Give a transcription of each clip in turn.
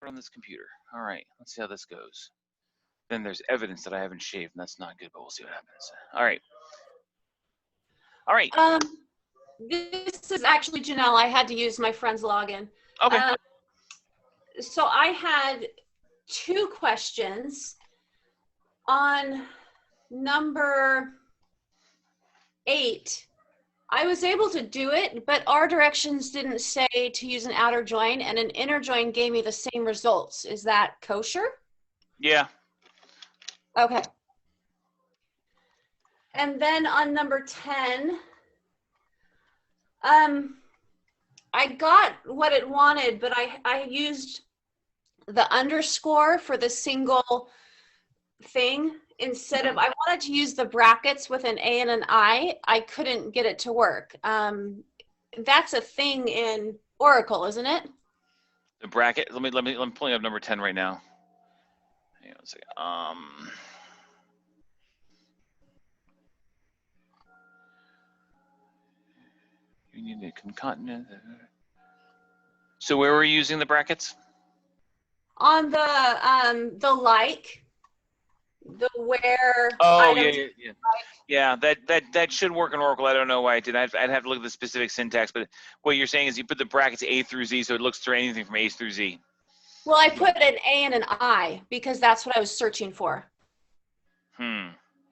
on this computer. All right, let's see how this goes. Then there's evidence that I haven't shaved, and that's not good, but we'll see what happens. All right. All right. This is actually Janelle. I had to use my friend's login. Okay. So I had 2 questions on number 8. I was able to do it, but our directions didn't say to use an outer join, and an inner join gave me the same results. Is that kosher? Yeah. Okay. And then on number 10, I got what it wanted, but I used the underscore for the single thing instead of, I wanted to use the brackets with an A and an I couldn't get it to work. That's a thing in Oracle, isn't it? The bracket. Let me pulling up number 10 right now. Hang on a second. You need a concatenate. So where were you using the brackets? On the like, the where. Oh, yeah. That should work in Oracle. I don't know why it didn't. I'd have to look at the specific syntax, but what you're saying is you put the brackets A through Z, so it looks through anything from A through Z. Well, I put an A and an I because that's what I was searching for.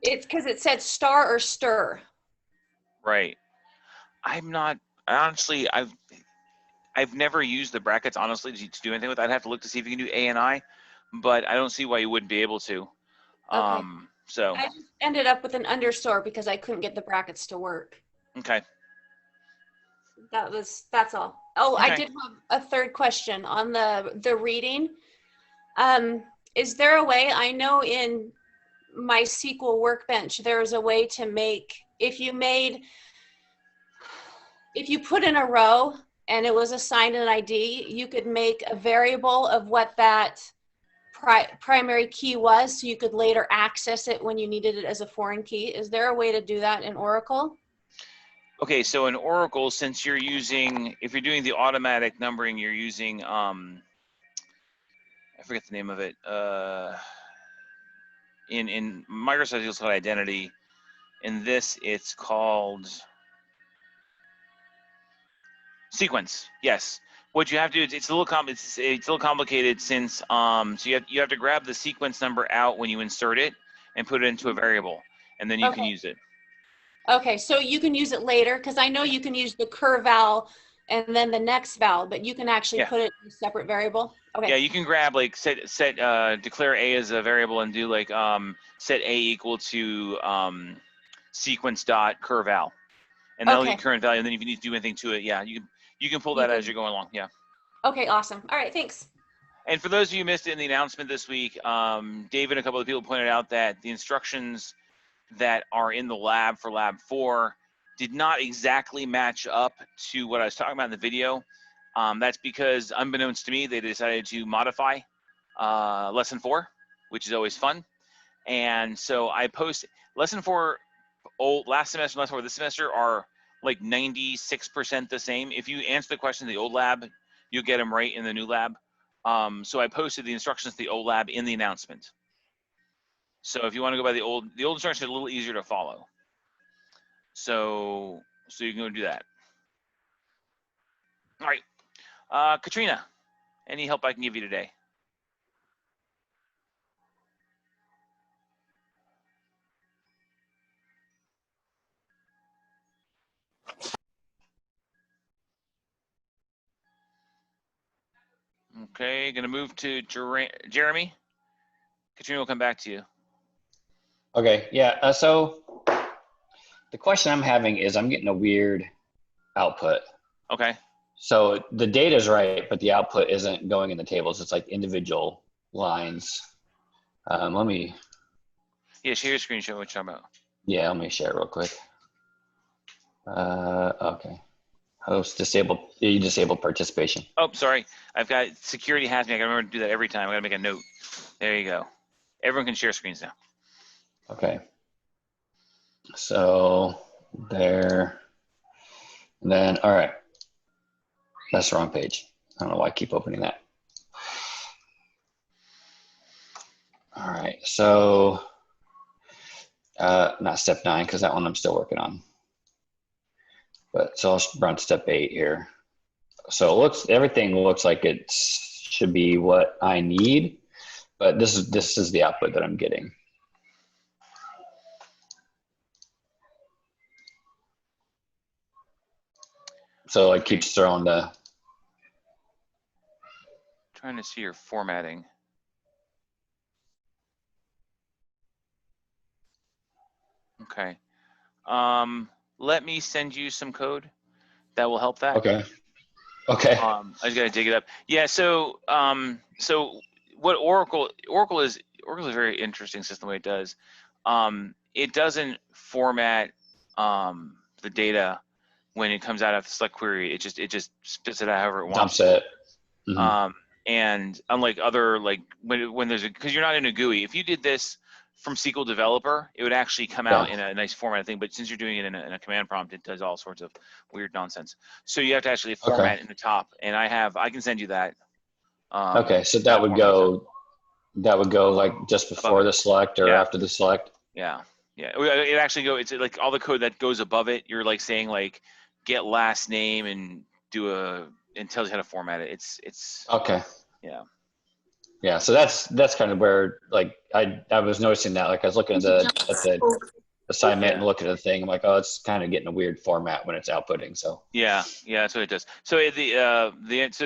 It's because it said star or stir. Right. Honestly, I've never used the brackets, honestly, to do anything with. I'd have to look to see if you can do A and I, but I don't see why you wouldn't be able to. Okay. So I just ended up with an underscore because I couldn't get the brackets to work. Okay. That's all. Oh, Okay. I did have a third question on the reading. Is there a way, I know in my SQL Workbench, there's a way to make, if you put in a row and it was assigned an ID, you could make a variable of what that primary key was, so you could later access it when you needed it as a foreign key. Is there a way to do that in Oracle? Okay, so in Oracle, since you're using, if you're doing the automatic numbering, you're using, I forget the name of it. In Microsoft, it's called Identity. In this, it's called Sequence. Yes. What you have to do, it's a little complicated since so you have to grab the sequence number out when you insert it and put it into a variable, and then you can use it. Okay, so you can use it later, because I know you can use the cur val and then the next val, but you can actually put it in a separate variable. Okay. Yeah, you can grab like declare A as a variable and do like set A equal to sequence dot cur val, and that'll get current value. And then if you need to do anything to it, yeah, you can pull that as you're going along. Yeah. Okay, awesome. All right, thanks. And for those of you who missed it in the announcement this week, David and a couple of people pointed out that the instructions that are in the lab for Lab 4 did not exactly match up to what I was talking about in the video. That's because, unbeknownst to me, they decided to modify Lesson 4, which is always fun. And so I posted Lesson 4 last semester and Lesson 4 this semester are like 96% the same. If you answer the question in the old lab, you'll get them right in the new lab. So I posted the instructions to the old lab in the announcement. So if you want to go by the old instructions are a little easier to follow. So you can go do that. All right, Katrina, any help I can give you today? Okay, gonna move to Jeremy. Katrina will come back to you. Okay, yeah, so the question I'm having is I'm getting a weird output. Okay. So the data is right, but the output isn't going in the tables. It's like individual lines. Let me. Yeah, share your screen, show what you're talking about. Yeah, let me share it real quick. Okay. Host disabled. You disabled participation. Oh, sorry. I've got security has me. I gotta remember to do that every time. I gotta make a note. There you go. Everyone can share screens now. Okay. So there. And then, all right. That's the wrong page. I don't know why I keep opening that. All right, so not step 9 because that one I'm still working on. But so I'll run step 8 here. So everything looks like it should be what I need, but this is the output that I'm getting. So it keeps throwing the. Trying to see your formatting. Okay. Let me send you some code that will help that. Okay. Okay. I just gotta dig it up. Yeah. So what Oracle is a very interesting system. The way it does, it doesn't format the data when it comes out of the select query. It just spits it out however it wants. Dumps it. Mm-hmm. And unlike other, like when there's because you're not in a GUI. If you did this from SQL Developer, it would actually come out in a nice format thing. But since you're doing it in a command prompt, it does all sorts of weird nonsense. So you have to actually format in the top. And I can send you that. Okay, so that would go like just before the select or after the select. Yeah. It actually it's like all the code that goes above it. You're like saying like get last name and and tells you how to format it. It's okay. Yeah. Yeah, so that's kind of where like I was noticing that, like I was looking at the assignment and looking at the thing. I'm like, oh, it's kind of getting a weird format when it's outputting. So yeah, that's what it does. So the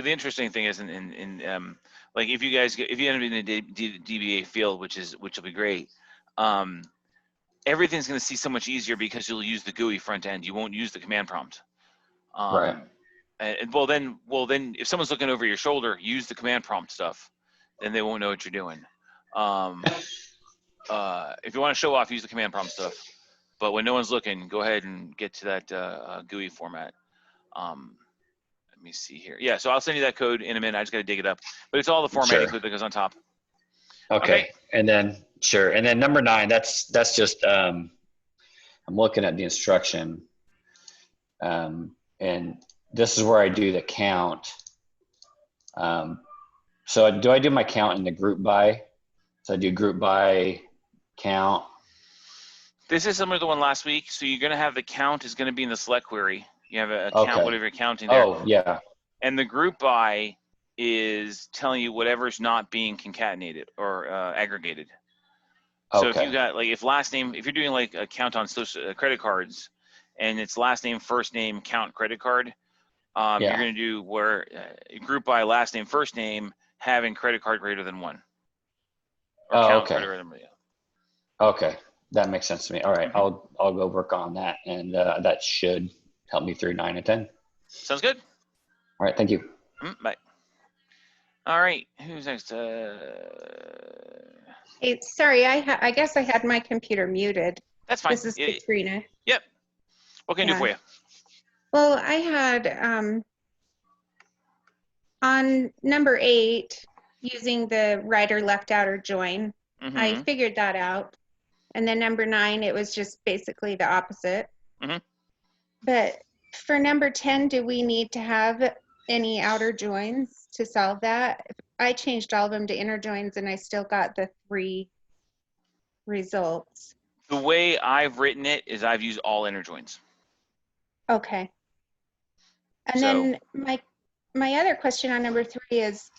interesting thing is in like if you end up in the DBA field, which will be great, everything's going to see so much easier because you'll use the GUI front end. You won't use the command prompt. Right. And well then if someone's looking over your shoulder, use the command prompt stuff. Then they won't know what you're doing. If you want to show off, use the command prompt stuff. But when no one's looking, go ahead and get to that GUI format. Let me see here. Yeah, so I'll send you that code in a minute. I just got to dig it up. But it's all the formatting code that goes on top. Okay. And then and then number 9, that's just I'm looking at the instruction, and this is where I do the count. So do I do my count in the group by? So I do group by count. This is similar to the one last week. So you're going to have the count is going to be in the select query. You have a count, whatever you're counting there. Oh, yeah. And the group by is telling you whatever's not being concatenated or aggregated. So if you got if you're doing like a count on social credit cards, and it's last name, first name, count credit card, you're going to do where group by last name, first name, having credit card greater than 1. Or count greater than 1. Okay, that makes sense to me. All right, I'll go work on that, and that should help me through 9 and 10. Sounds good. All right, thank you. Bye. All right, who's next? Hey, sorry, I guess I had my computer muted. That's fine. This is Katrina. Yep. What can I do for you? Well, I had on number 8, using the right or left outer join, I figured that out. And then number 9, it was just basically the opposite. But for number 10, do we need to have any outer joins to solve that? I changed all of them to inner joins and I still got the 3 results. The way I've written it is I've used all inner joins. Okay. And then my other question on number 3 is,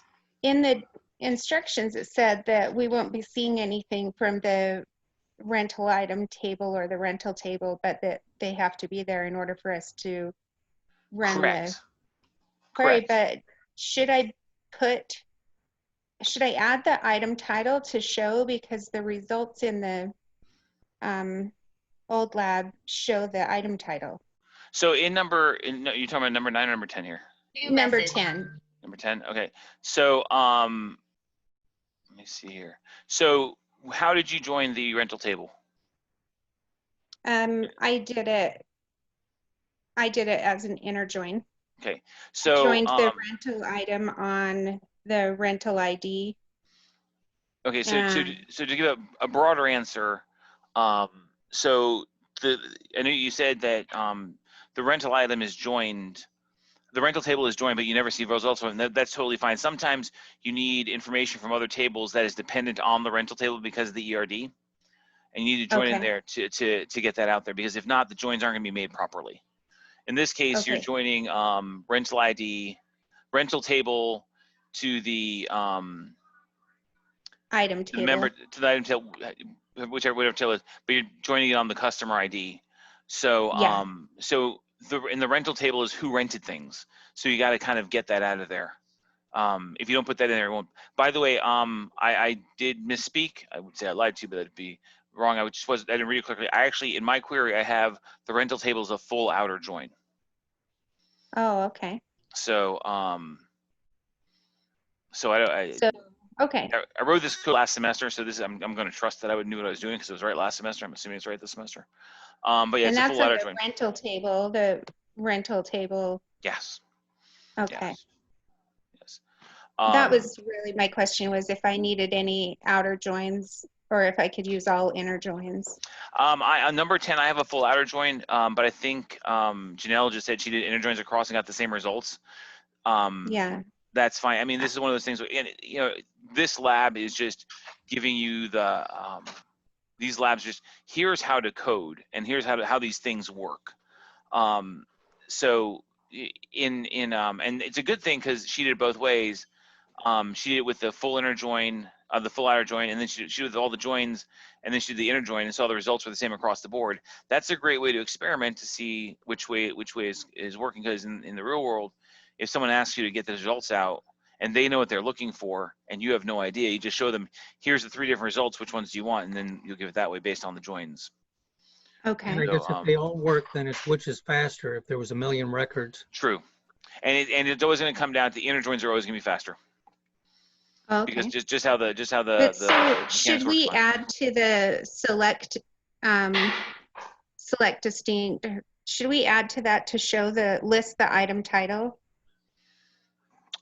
in the instructions it said that we won't be seeing anything from the rental item table or the rental table, but that they have to be there in order for us to run Correct. Sorry, but should I add the item title to show, because the results in the old lab show the item title? So you're talking about number 9 or number 10 here? Number 10. Number 10. Okay. So let me see here. So how did you join the rental table? I did it as an inner join. Okay. So joined the rental item on the rental ID. Okay. So to give a broader answer, so I know you said that the rental item is joined the rental table is joined, but you never see results from it. That's totally fine. Sometimes you need information from other tables that is dependent on the rental table because of the ERD, and you need to join in Okay. there to get that out there, because if not, the joins aren't going to be made properly. In this case, you're Okay. joining rental ID, rental table to the Item to the table. member to the item table, whatever table it is, but you're joining it on the customer ID. So Yeah. so in the rental table is who rented things. So you got to kind of get that out of there. If you don't put that in there, it won't. By the way, I did misspeak. I would say I lied to you, but that'd be wrong. I didn't read it correctly. I actually, in my query, I have the rental table as a full outer join. Oh, okay. So so Okay. I wrote this code last semester, so I'm going to trust that I would knew what I was doing because it was right last semester. I'm assuming it's right this semester. But yeah, And it's a that's full on outer the join. rental table. Yes. Okay. Yes. That was really my question, was if I needed any outer joins or if I could use all inner joins. On number 10, I have a full outer join, but I think Janelle just said she did inner joins across and got the same results. Yeah. That's fine. I mean, this is one of those things, and you know, this lab is just giving you the these labs just here's how to code and here's how these things work. So and it's a good thing because she did it both ways. She did it with the full inner join, the full outer join, and then she did with all the joins, and then she did the inner join and saw the results were the same across the board. That's a great way to experiment to see which way is working, because in the real world, if someone asks you to get the results out and they know what they're looking for and you have no idea, you just show them, here's the 3 different results, which ones do you want, and then you'll give it that way based on the joins. Okay. And I guess if they all work, then it's which is faster if there was a million records. True. And it's always going to come down to the inner joins are always going to be faster. Okay. Because just how the But so mechanics should work we fine. add to the select distinct, should we add to that to show list the item title?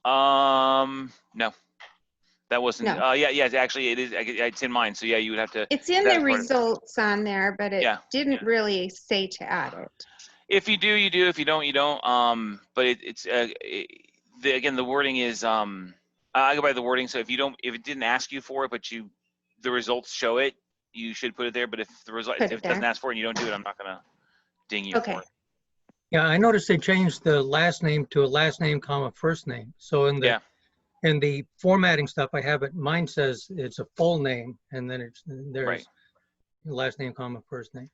No, that wasn't. No. Yeah. Actually, it is. It's in mine. So yeah, you would have to. It's in that's the part of- results on there, but it Yeah. didn't really say to add it. If you do, you do. If you don't, you don't. But again, the wording is. I go by the wording. So if it didn't ask you for it, but the results show it, you should put it there. But if the result, if it doesn't ask for it and you don't do it, I'm not gonna ding you Okay. for it. Yeah, I noticed they changed the last name to a last name, comma, first name. So in the formatting stuff I have, mine says it's a full name, and then there's Right. last name, comma, first name.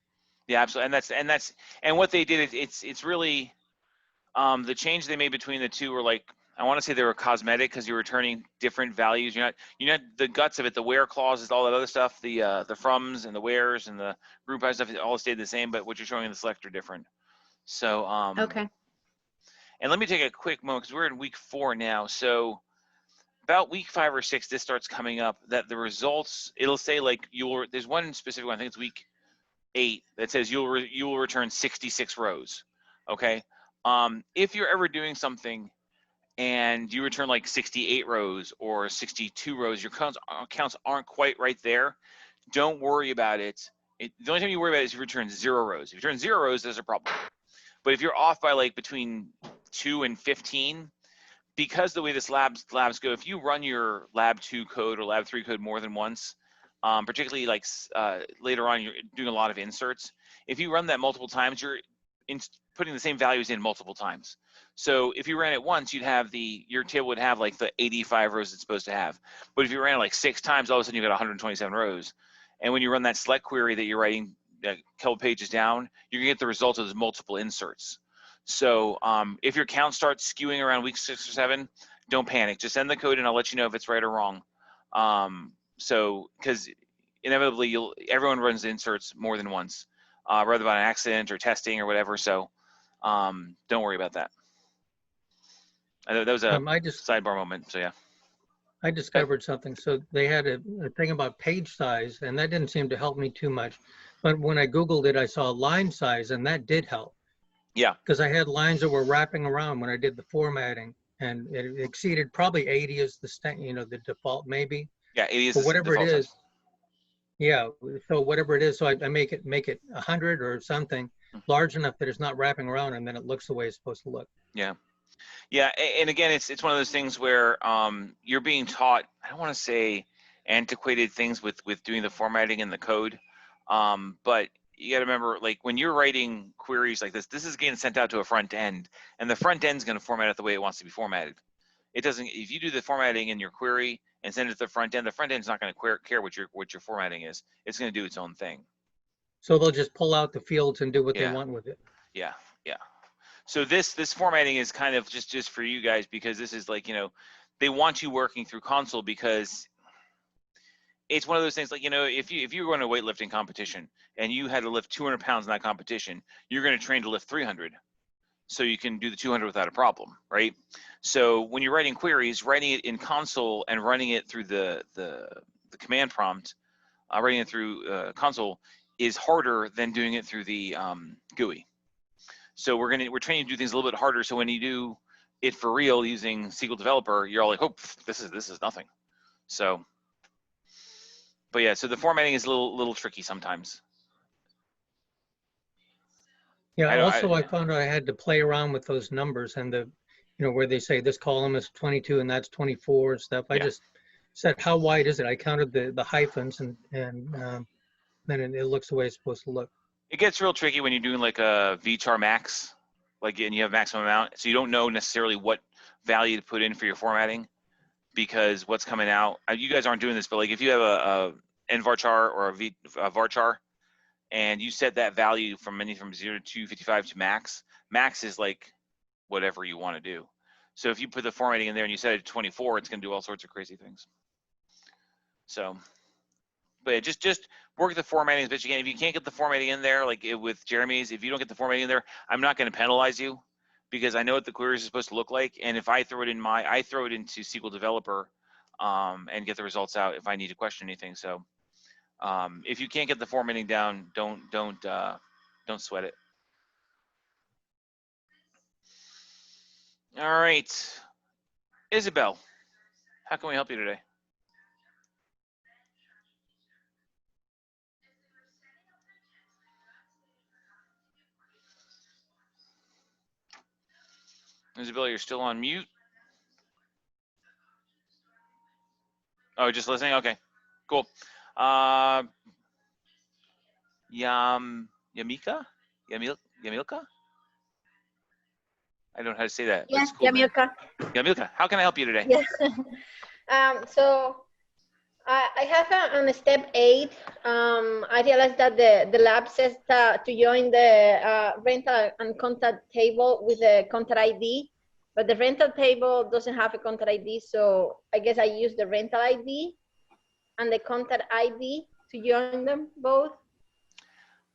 Yeah, absolutely. And what they did is it's really the change they made between the two were like, I want to say they were cosmetic because you're returning different values. You're not the guts of it, the where clauses, all that other stuff, the froms and the wheres and the group by stuff, it all stayed the same, but what you're showing in the select are different. So Okay. and let me take a quick moment because we're in week 4 now. So about week 5 or 6, this starts coming up that the results, it'll say like there's one specific one, I think it's week 8, that says you will return 66 rows. Okay. If you're ever doing something and you return like 68 rows or 62 rows, your counts aren't quite right there, don't worry about it. The only time you worry about it is if you return 0 rows. If you return 0 rows, there's a problem. But if you're off by like between 2 and 15, because the way this labs go, if you run your lab 2 code or lab 3 code more than once, particularly like later on, you're doing a lot of inserts. If you run that multiple times, you're putting the same values in multiple times. So if you ran it once, your table would have like the 85 rows it's supposed to have. But if you ran it like 6 times, all of a sudden you've got 127 rows. And when you run that select query that you're writing a couple pages down, you're gonna get the result of those multiple inserts. So if your count starts skewing around week 6 or 7, don't panic. Just send the code and I'll let you know if it's right or wrong. So because inevitably everyone runs inserts more than once, whether by an accident or testing or whatever. So don't worry about that. That was a sidebar moment. So yeah. I discovered something. So they had a thing about page size, and that didn't seem to help me too much. But when I Googled it, I saw line size, and that did help. Yeah. Because I had lines that were wrapping around when I did the formatting, and it exceeded probably 80 is the default maybe. Yeah, 80 is but whatever the it is. size. Yeah. So whatever it is, so I make it 100 or something large enough that it's not wrapping around, and then it looks the way it's supposed to look. Yeah. Yeah, and again, it's one of those things where you're being taught, I don't want to say antiquated things with doing the formatting in the code, but you got to remember, like when you're writing queries like this is getting sent out to a front end, and the front end's going to format it the way it wants to be formatted. It doesn't. If you do the formatting in your query and send it to the front end's not going to care what your formatting is. It's going to do its own thing. So they'll just pull out the fields and do what they Yeah. want with it. Yeah, yeah. So this formatting is kind of just for you guys, because this is like, they want you working through console, because it's one of those things, like, if you were going to a weightlifting competition and you had to lift 200 pounds in that competition, you're going to train to lift 300. So you can do the 200 without a problem, right? So when you're writing queries, writing it in console and running it through the command prompt, writing it through console is harder than doing it through the GUI. So we're training you to do things a little bit harder. So when you do it for real using SQL Developer, you're all like, oh, this is nothing. So, but yeah, so the formatting is a little tricky sometimes. Yeah. I found out I had to play around with those numbers and where they say this column is 22 and that's 24 and stuff. I just said, how wide is it? I counted the hyphens and then it looks the way it's supposed to look. It gets real tricky when you're doing like a VChar max, and you have maximum amount, so you don't know necessarily what value to put in for your formatting, because what's coming out. You guys aren't doing this, but like if you have a nvarchar or a varchar, and you set that value from 0 to 255 to max. Max is like whatever you want to do. So if you put the formatting in there and you set it to 24, it's going to do all sorts of crazy things. So, but yeah, just work the formatting as best you can. If you can't get the formatting in there, like with Jeremy's, if you don't get the formatting in there, I'm not going to penalize you, because I know what the queries are supposed to look like. And if I throw it into SQL Developer and get the results out if I need to question anything. So if you can't get the formatting down, don't sweat it. All right, Isabel, how can we help you today? Isabel, you're still on mute. Oh, just listening? Okay, cool. Yamilka? I don't know how to say that. Yes, Cool Yamilka. Yamilka, how can I help you today? Yes. So I have on step 8. I realized that the lab says to join the rental and contact table with the contact ID, but the rental table doesn't have a contact ID. So I guess I use the rental ID and the contact ID to join them both.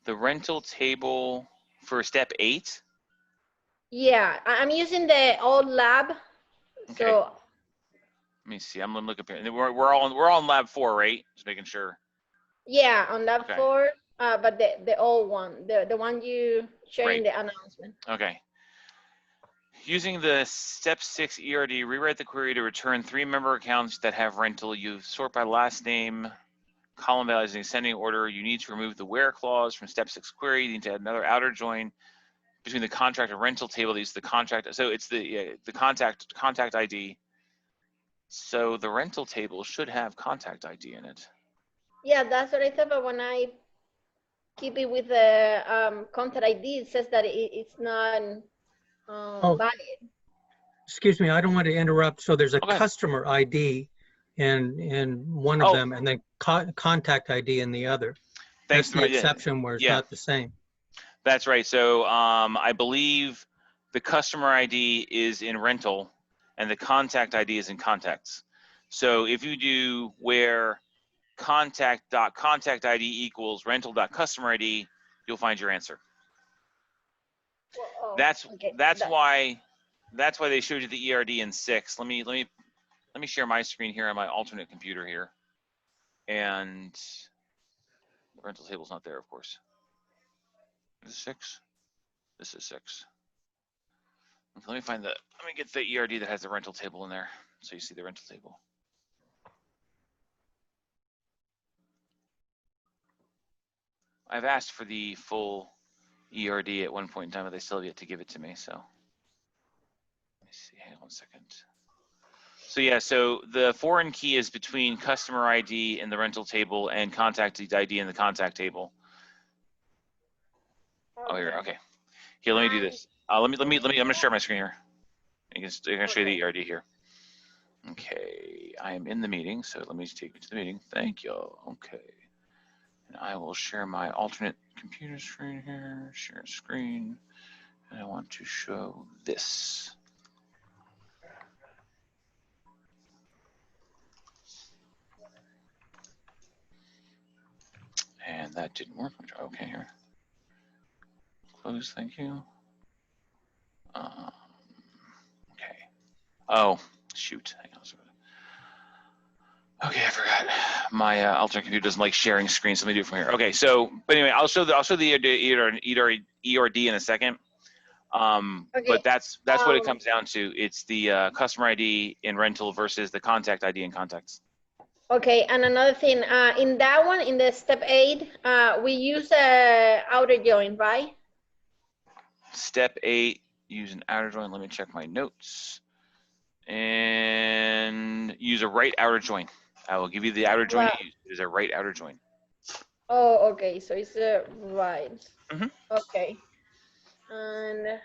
The rental table for step 8? Yeah, I'm using the old lab. Okay. So let me see. I'm gonna look up here. We're all on lab 4, right? Just making sure. yeah, on lab 4, but the old one, the one you shared in the announcement. Okay. Using the step 6 ERD, rewrite the query to return 3 member accounts that have rental. You sort by last name, column values in ascending order. You need to remove the where clause from step 6 query. You need to add another outer join between the contract and rental table. These the contract. So it's the contact ID. So the rental table should have contact ID in it. Yeah, that's what I thought. But when I keep it with the contact ID, it says that it's not valid. Excuse me, I don't want to interrupt. So there's a customer ID in one of them, and then contact ID in the other. Thanks. That's the exception where it's not the same. That's right. So I believe the customer ID is in rental and the contact ID is in contacts. So if you do where contact.contact ID equals rental.customer ID, you'll find your answer. Oh, that's why they showed you the ERD in 6. Let me share my screen here on my alternate computer here. And the rental table's not there, of course. This is 6. This is 6. Let me get the ERD that has the rental table in there, so you see the rental table. I've asked for the full ERD at one point in time, but they still have yet to give it to me. So let me hang on 1 second. So yeah, so the foreign key is between customer ID in the rental table and contact ID in the contact table. Oh, here, okay. Here, let me do this. Let me. I'm gonna share my screen here. I can show you the ERD here. Okay, I am in the meeting, so let me take you to the meeting. Thank you. Okay, and I will share my alternate computer screen here. Share screen, and I want to show this. And that didn't work. Okay, here. Close, thank you. Okay. Oh, shoot. Hang on a second. Okay, I forgot. My alternate computer doesn't like sharing screens, so let me do it from here. Okay, so, but anyway, I'll show the ERD in a second. Okay. But that's what it comes down to. It's the customer ID in rental versus the contact ID in contacts. Okay, and another thing, in that one, in the step 8, we use a outer join, right? Step 8, use an outer join. Let me check my notes. And use a right outer join. I will give you the outer join. Wow. It is a right outer join. Oh, okay, so it's right. Mm-hmm. Okay. And,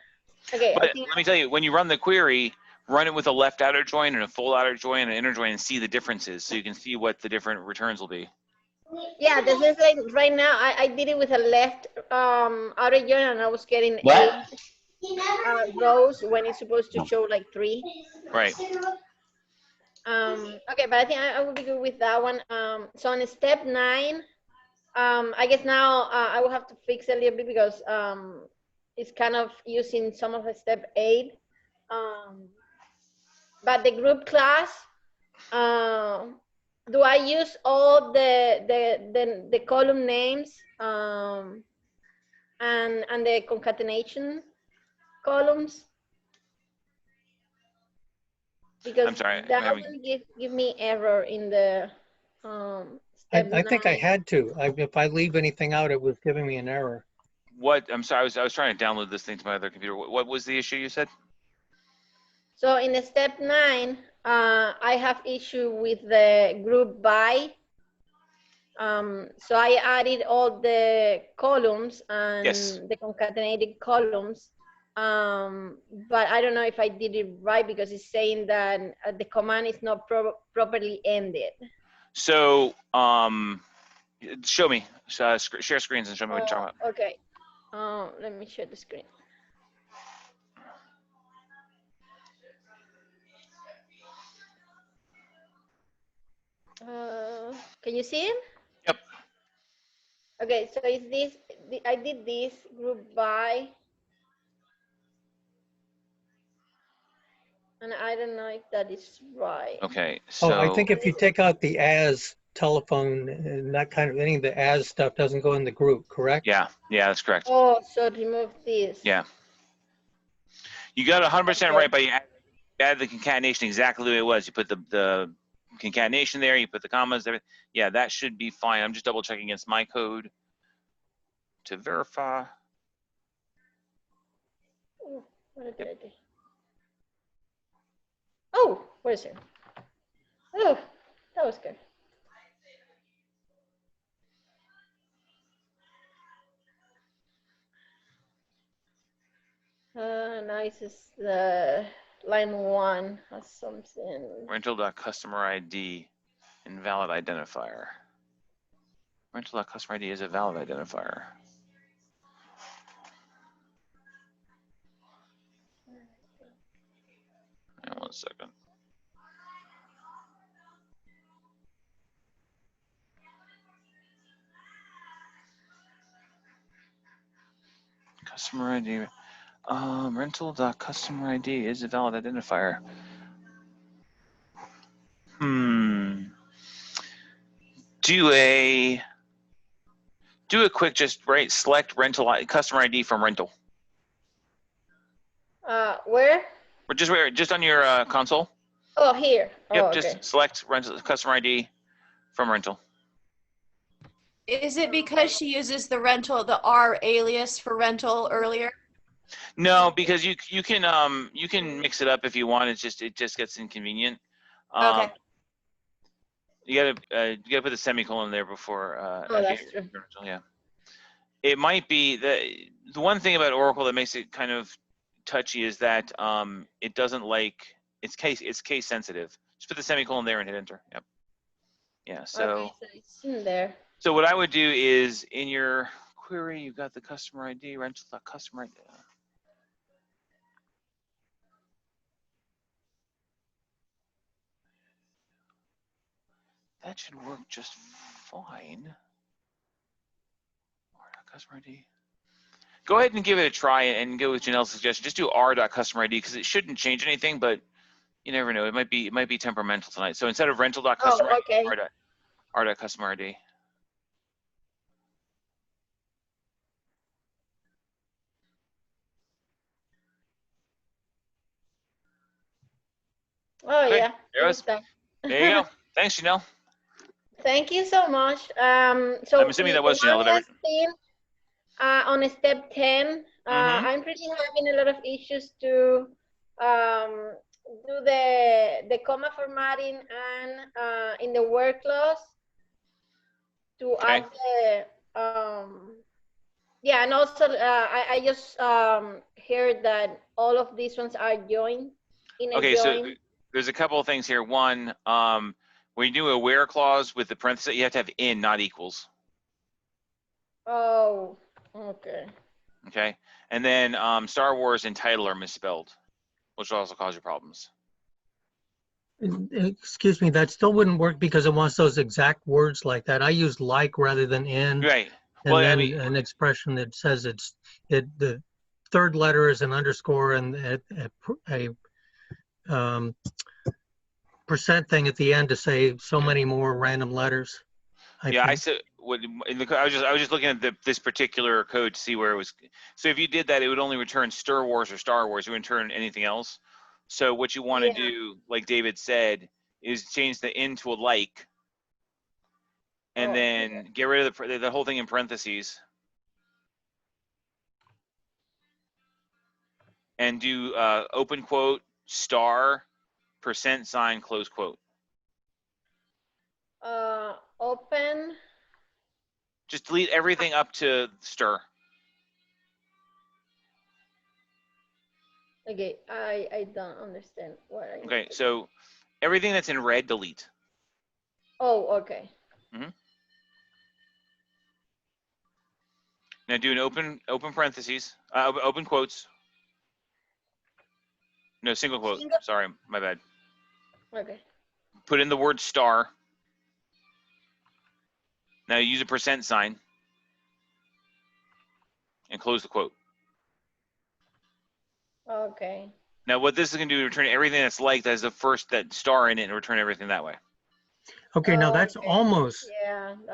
okay. But let me tell you, when you run the query, run it with a left outer join and a full outer join and an inner join and see the differences so you can see what the different returns will be. Yeah, this is like right now, I did it with a left outer join and I was getting What? 8 rows when it's supposed to show like 3. Right. Okay, but I think I will be good with that one. So on step 9, I guess now I will have to fix a little bit because it's kind of using some of the step 8. But the group class, do I use all the column names and the concatenation columns? Because I'm sorry, that will give me error in the step I think I 9. had to. If I leave anything out, it was giving me an error. What? I'm sorry. I was trying to download this thing to my other computer. What was the issue you said? So in the step 9, I have issue with the group by. So I added all the columns and Yes. the concatenated columns. But I don't know if I did it right because it's saying that the command is not properly ended. So, show me. Share screens and show me what you're talking about. Okay. Let me share the screen. Can you see it? Yep. Okay, so it's this. I did this group by. And I don't know if that is right. Okay. So Oh, I think if you take out the as telephone and that kind of any of the as stuff doesn't go in the group, correct? yeah, that's correct. Oh, so remove this. Yeah. You got 100% Okay. right, but you add the concatenation exactly the way it was. You put the concatenation there, you put the commas, everything. Yeah, that should be fine. I'm just double checking against my code to verify. Oh, what did I do? Oh, where is it? Oh, that was good. Nice is the line 1 has something. Rental.customer ID, invalid identifier. Rental.customer ID is a valid identifier. Hang on 1 second. Customer ID. Rental.customer ID is a valid identifier. Do a quick just select rental customer ID from rental. Where? Or just on your console. Oh, here. Yep, Oh, okay. just select rental customer ID from rental. Is it because she uses the R alias for rental earlier? No, because you can mix it up if you want. It just gets inconvenient. Okay. You gotta put the semicolon there before. Oh, that's true. Yeah. It might be the one thing about Oracle that makes it kind of touchy is that it doesn't like it's case sensitive. Just put the semicolon there and hit enter. Yep. Yeah. So. Okay, so it's in there. So what I would do is in your query, you've got the customer ID, rental.customer ID. That should work just fine. R.customer ID. Go ahead and give it a try and go with Janelle's suggestion. Just do R.customer ID because it shouldn't change anything, but you never know. It might be temperamental tonight. So instead of rental.customer Oh, okay. ID, R.customer ID. Oh, Okay, yeah. there it was. There you go. Thanks, Janelle. Thank you so much. So I'm assuming that was Janelle. one last thing, on step 10, I'm really having a lot of issues to do the comma formatting and in the word clause to add the yeah, and also I just heard that all of these ones are joined in a join. So there's a couple of things here. One, when you do a where clause with the parenthesis, you have to have in, not equals. Oh, okay. Okay, and then Star Wars and title are misspelled, which will also cause you problems. Excuse me, that still wouldn't work because it wants those exact words like that. I use like rather than in. Right. And Well, then I mean, an expression that says the third letter is an underscore and a percent thing at the end to say so many more random letters. I said I was just looking at this particular code to see where it was. So if you did that, it would only return Star Wars or Star Wars. It wouldn't return anything else. So what you want to do, like David said, is change the in to a like, and then get rid of the whole thing in parentheses, and do open quote star %, close quote. Open. Just delete everything up to stir. Okay, I don't understand what I. Okay, so everything that's in red, delete. Oh, okay. Now do an open parentheses, open quotes. No, single quote. Sorry, my bad. Okay. Put in the word star. Now use a %, and close the quote. Okay. Now what this is going to do is return everything that's like that has the first that star in it and return everything that way. Okay, now that's almost,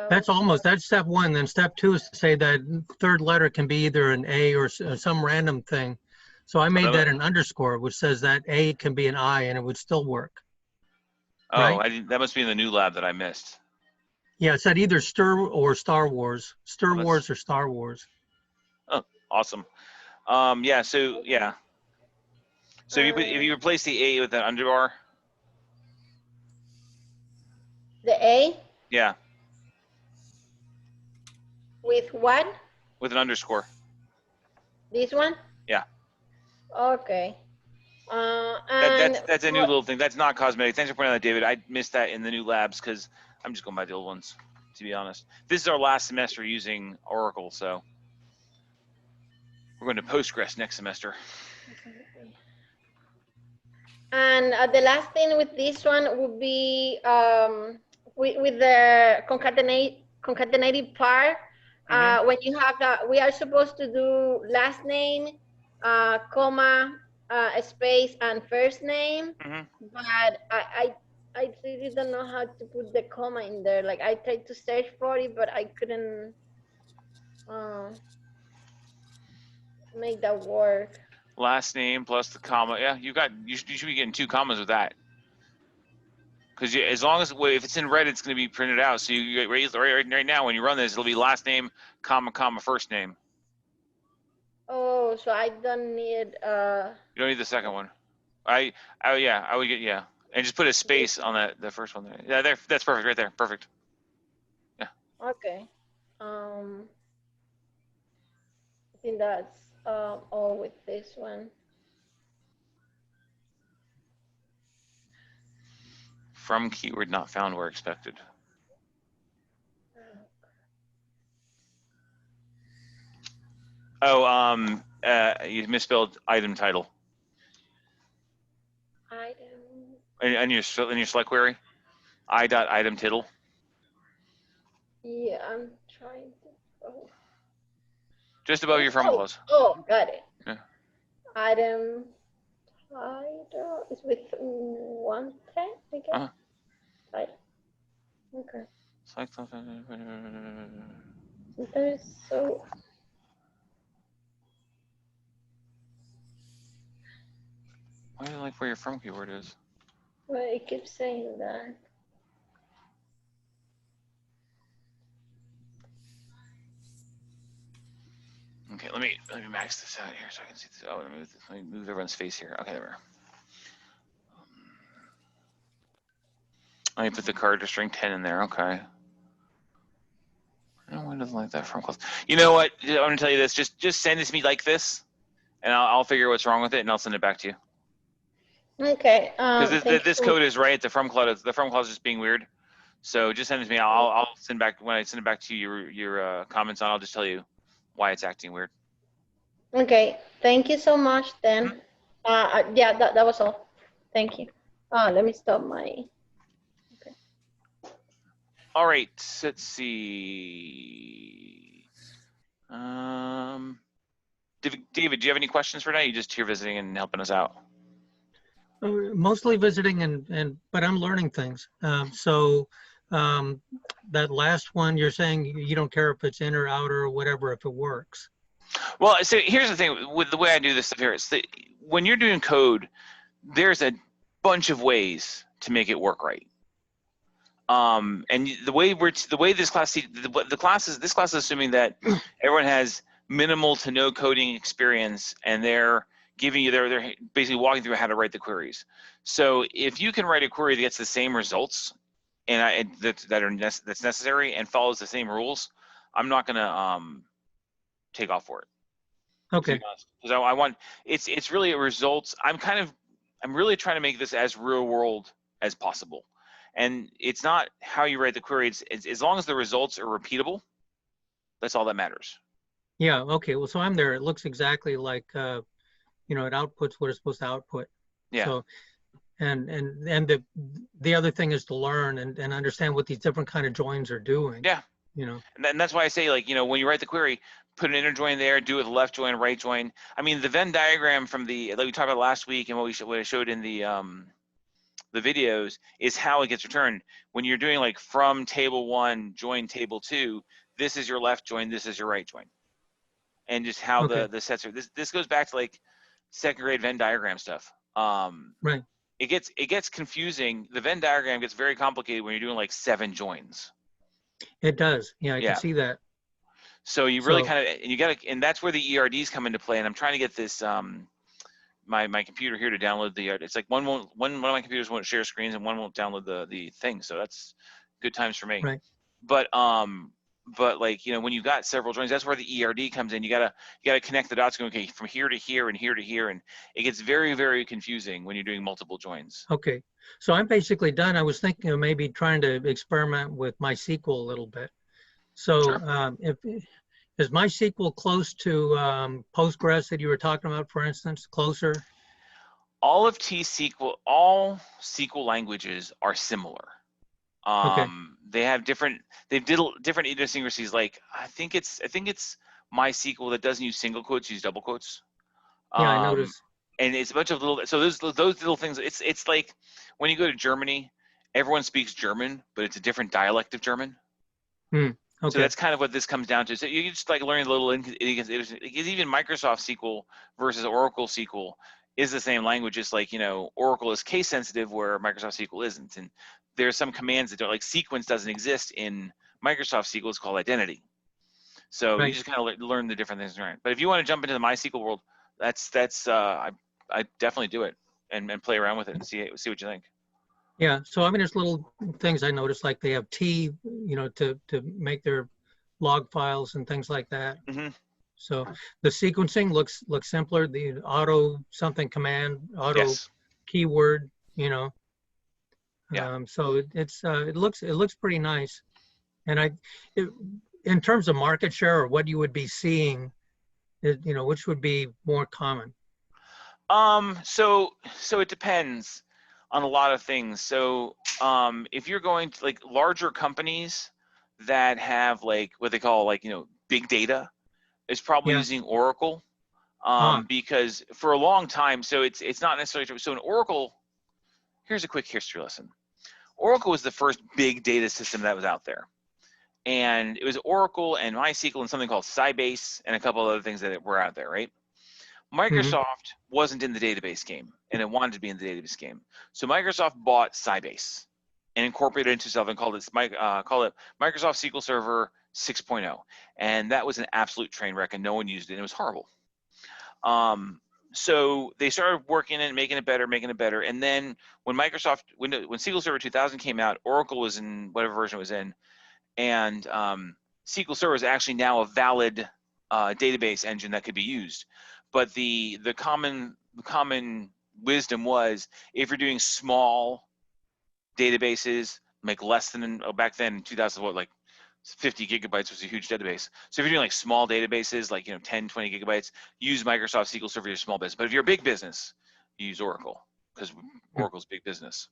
that's step one. Then step two is to say that third letter can be either an A or some random thing. So I made that an underscore, which says that A can be an I and it would still work. Oh, right? That must be in the new lab that I missed. Yeah, it said either Stir or Star Wars. Stir Wars or Star Wars. Oh, awesome. Yeah, so yeah. So if you replace the A with an underbar. The A? Yeah. With what? With an underscore. This one? Yeah. Okay. That's a new little thing. That's not cosmetic. Thanks for pointing out that, David. I missed that in the new labs because I'm just going by the old ones, to be honest. This is our last semester using Oracle, so we're going to Postgres next semester. And the last thing with this one would be with the concatenated part. When you have that, we are supposed to do last name, comma, space, and first name. But I really don't know how to put the comma in there. Like I tried to search for it, but I couldn't make that work. Last name plus the comma. Yeah, you should be getting 2 commas with that. Because as long as if it's in red, it's going to be printed out. So you get right now when you run this, it'll be last name, comma, first name. Oh, so I don't need You don't need the second one. I would get, yeah. And just put a space on the first one there. Yeah, there, that's perfect right there. Perfect. Yeah. Okay. I think that's all with this one. From keyword not found where expected. Oh, you misspelled item title. Item. In your select query, item title. Yeah, I'm trying to. Oh. Just above your from clause. Oh, got it. Yeah. Item title is with 1 10, I guess. Title. Okay. Select. There's so. Why do you like where your from keyword is? Well, it keeps saying that. Okay, let me max this out here so I can see this. Oh, let me move everyone's face here. Okay, there we are. Let me put the card to string 10 in there. Okay. No one doesn't like that from clause. You know what? I'm gonna tell you this. Just send it to me like this, and I'll figure what's wrong with it, and I'll send it back to you. Okay. Because this code is right. The from clause is just being weird. So just send it to me. I'll send back when I send it back to you your comments on. I'll just tell you why it's acting weird. Okay. Thank you so much. Then. Yeah, that was all. Thank you. Let me stop my. Okay. All right. Let's see. David, do you have any questions for tonight? You just here visiting and helping us out? Mostly visiting, but I'm learning things. That last one, you're saying you don't care if it's in or out or whatever, if it works. Well, so here's the thing with the way I do this stuff here. It's when you're doing code, there's a bunch of ways to make it work right. And the way this class this class is assuming that everyone has minimal to no coding experience, and they're giving you they're basically walking through how to write the queries. So if you can write a query that gets the same results and that's necessary and follows the same rules, I'm not gonna take off for it. Okay. Because I want it's really a results. I'm really trying to make this as real world as possible. And it's not how you write the query. It's as long as the results are repeatable, that's all that matters. Yeah. Okay. Well, so I'm there. It looks exactly like, it outputs what it's supposed to output. Yeah. So, and the other thing is to learn and understand what these different kind of joins are doing. Yeah. And that's why I say, like, when you write the query, put an inner join there, do it with left join, right join. I mean, the Venn diagram from like we talked about last week and what I showed in the videos is how it gets returned. When you're doing like from table 1 join table 2, this is your left join, this is your right join, and just how the sets are. This goes back to like second grade Venn diagram stuff. Right. It gets confusing. The Venn diagram gets very complicated when you're doing like 7 joins. It does. Yeah, I can see that. So you really and that's where the ERDs come into play. And I'm trying to get this my computer here to download the ERD. It's like one of my computers won't share screens and one won't download the thing. So that's good times for me. Right. But like, when you got several joins, that's where the ERD comes in. You gotta connect the dots, going, okay, from here to here and here to here, and it gets very, very confusing when you're doing multiple joins. Okay, so I'm basically done. I was thinking of maybe trying to experiment with MySQL a little bit. So sure. Is MySQL close to Postgres that you were talking about, for instance, closer? All SQL languages are similar. Okay. They have different idiosyncrasies. Like I think it's MySQL that doesn't use single quotes, use double quotes. Yeah, I noticed. And it's a bunch of little. So those little things. It's like when you go to Germany, everyone speaks German, but it's a different dialect of German. Okay. So that's kind of what this comes down to. So you just like learning a little. Even Microsoft SQL versus Oracle SQL is the same language. It's like, Oracle is case sensitive where Microsoft SQL isn't, and there's some commands that don't, like sequence doesn't exist in Microsoft SQL. It's called identity. So Right. you just kind of learn the different things. Right. But if you want to jump into the MySQL world, I definitely do it and play around with it and see what you think. Yeah. So I mean, there's little things I noticed, like they have T, to make their log files and things like that. Mm-hmm. So the sequencing looks simpler. The auto something command, auto Yes. keyword, Yeah. So it looks pretty nice. And in terms of market share or what you would be seeing, which would be more common? So it depends on a lot of things. So if you're going to like larger companies that have like what they call like big data, is probably Yeah. using Oracle, because for a long time, so it's not necessarily true. So in Oracle, here's a quick history lesson. Oracle was the first big data system that was out there. And it was Oracle and MySQL and something called Sybase and a couple other things that were out there, right? Microsoft wasn't in the database game, and it wanted to be in the database game. So Microsoft bought Sybase and incorporated it into itself and called it Microsoft SQL Server 6.0. And that was an absolute train wreck, and no one used it, and it was horrible. So they started working it, making it better. And then when SQL Server 2000 came out, Oracle was in whatever version it was in, and SQL Server is actually now a valid database engine that could be used. But the common wisdom was, if you're doing small databases, make less than back then in 2000, like 50 gigabytes was a huge database. So if you're doing like small databases, like 10, 20 gigabytes, use Microsoft SQL Server for your small business. But if you're a big business, you use Oracle, because Oracle's big business.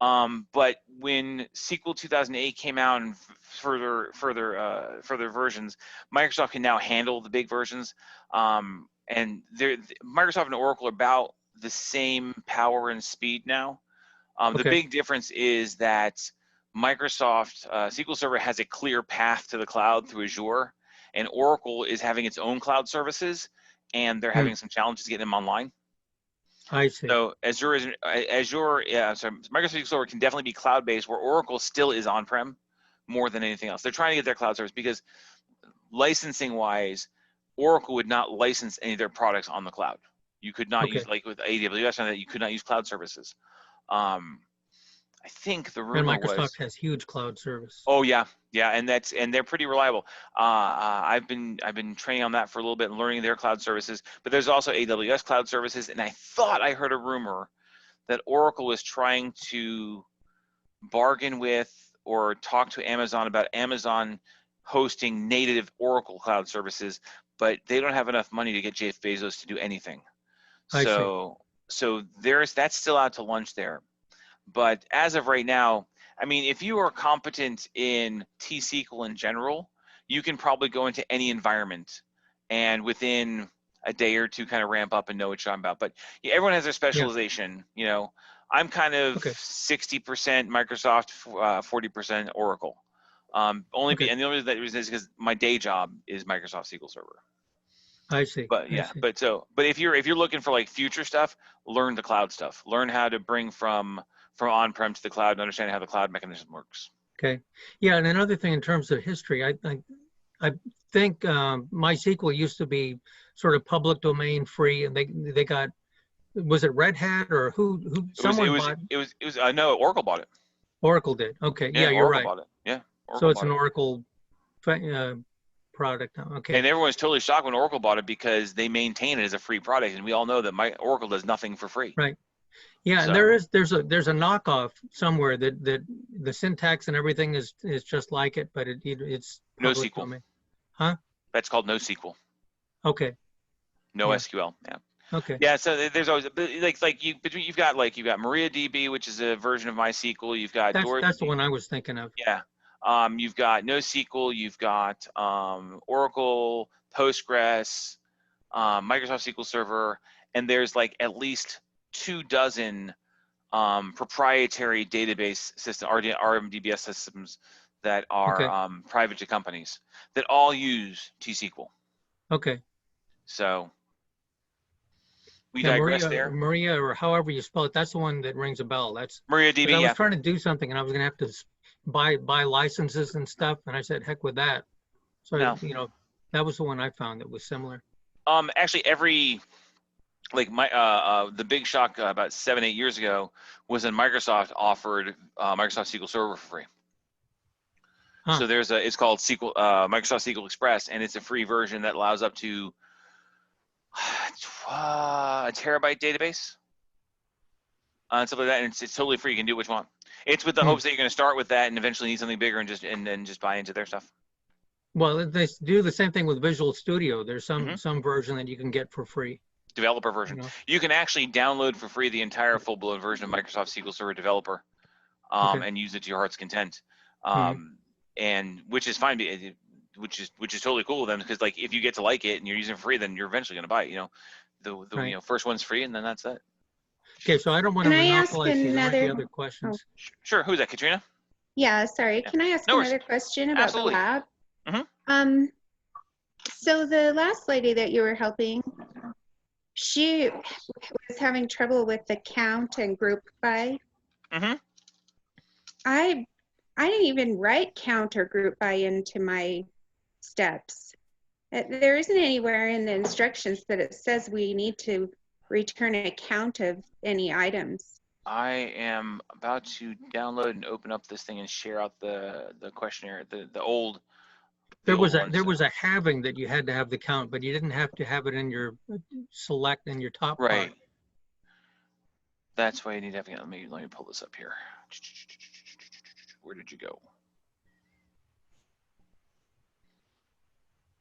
But when SQL 2008 came out and further versions, Microsoft can now handle the big versions. And Microsoft and Oracle are about the same power and speed now. The big difference is that Microsoft SQL Server has a clear path to the cloud through Azure, and Oracle is having its own cloud services, and they're having some challenges getting them online. I see. So Microsoft SQL Server can definitely be cloud-based, where Oracle still is on-prem more than anything else. They're trying to get their cloud service because licensing-wise, Oracle would not license any of their products on the cloud. You could not use, like with AWS and that, you could not use cloud services. I think the rumor and Microsoft was has huge cloud service. Oh yeah, and they're pretty reliable. I've been training on that for a little bit and learning their cloud services. But there's also AWS cloud services, and I thought I heard a rumor that Oracle was trying to bargain with or talk to Amazon about Amazon hosting native Oracle cloud services, but they don't have enough money to get Jeff Bezos to do anything. So that's still out to lunch there. But as of right now, I mean, if you are competent in T-SQL in general, you can probably go into any environment and within a day or two kind of ramp up and know what you're talking about. But everyone has their specialization. I'm kind of 60% Microsoft, 40% Oracle. And the only reason is because my day job is Microsoft SQL Server. I see. But if you're looking for like future stuff, learn the cloud stuff. Learn how to bring from on-prem to the cloud and understand how the cloud mechanism works. Okay. Yeah, and another thing in terms of history, I think MySQL used to be sort of public domain free, and they got, was it Red Hat or who bought? No, Oracle bought it. Oracle did. Okay. Yeah, you're Oracle right. Bought it. Yeah. So it's an Oracle product now. Okay. And everyone's totally shocked when Oracle bought it because they maintain it as a free product, and we all know that Oracle does nothing for free. Right. Yeah, so. And there's a knockoff somewhere that the syntax and everything is just like it, but it's NoSQL. Domain. Huh? That's called NoSQL. Okay. No SQL. Yeah. Okay. Yeah. So there's always you've got MariaDB, which is a version of MySQL. You've got that's the one I was thinking of. Yeah. You've got NoSQL. You've got Oracle, Postgres, Microsoft SQL Server, and there's like at least 24 proprietary database system RMDBS systems that are private to companies that all use T-SQL. Okay. So we digress there. Maria, or however you spell it, that's the one that rings a bell. That's MariaDB. I was trying to do something, and I was going to have to buy licenses and stuff, and I said, heck with that. So, No. you know, that was the one I found that was similar. Actually, every like the big shock about 7-8 years ago was when Microsoft offered Microsoft SQL Server for free. Huh. So it's called Microsoft SQL Express, and it's a free version that allows up to a terabyte database and stuff like that. And it's totally free. You can do what you want. It's with the hopes that you're going to start with that and eventually need something bigger and then just buy into their stuff. Well, they do the same thing with Visual Studio. There's some version that you can get for free. Developer version. You can actually download for free the entire full-blown version of Microsoft SQL Server Developer and use it to your heart's content. And which is fine, which is totally cool with them, because like if you get to like it and you're using it for free, then you're eventually going to buy it. You know, the first one's free and then that's it. Okay, so I don't want to monopolize these. There might be other questions. Sure. Who's that, Katrina? Yeah, sorry. Can I ask another question about the lab? So the last lady that you were helping, she was having trouble with the count and group by. I didn't even write count or group by into my steps. There isn't anywhere in the instructions that it says we need to return a count of any items. I am about to download and open up this thing and share out the questionnaire, the old. There was a having that you had to have the count, but you didn't have to have it in your select in your top part. That's why you need to have it. Let me pull this up here. Where did you go?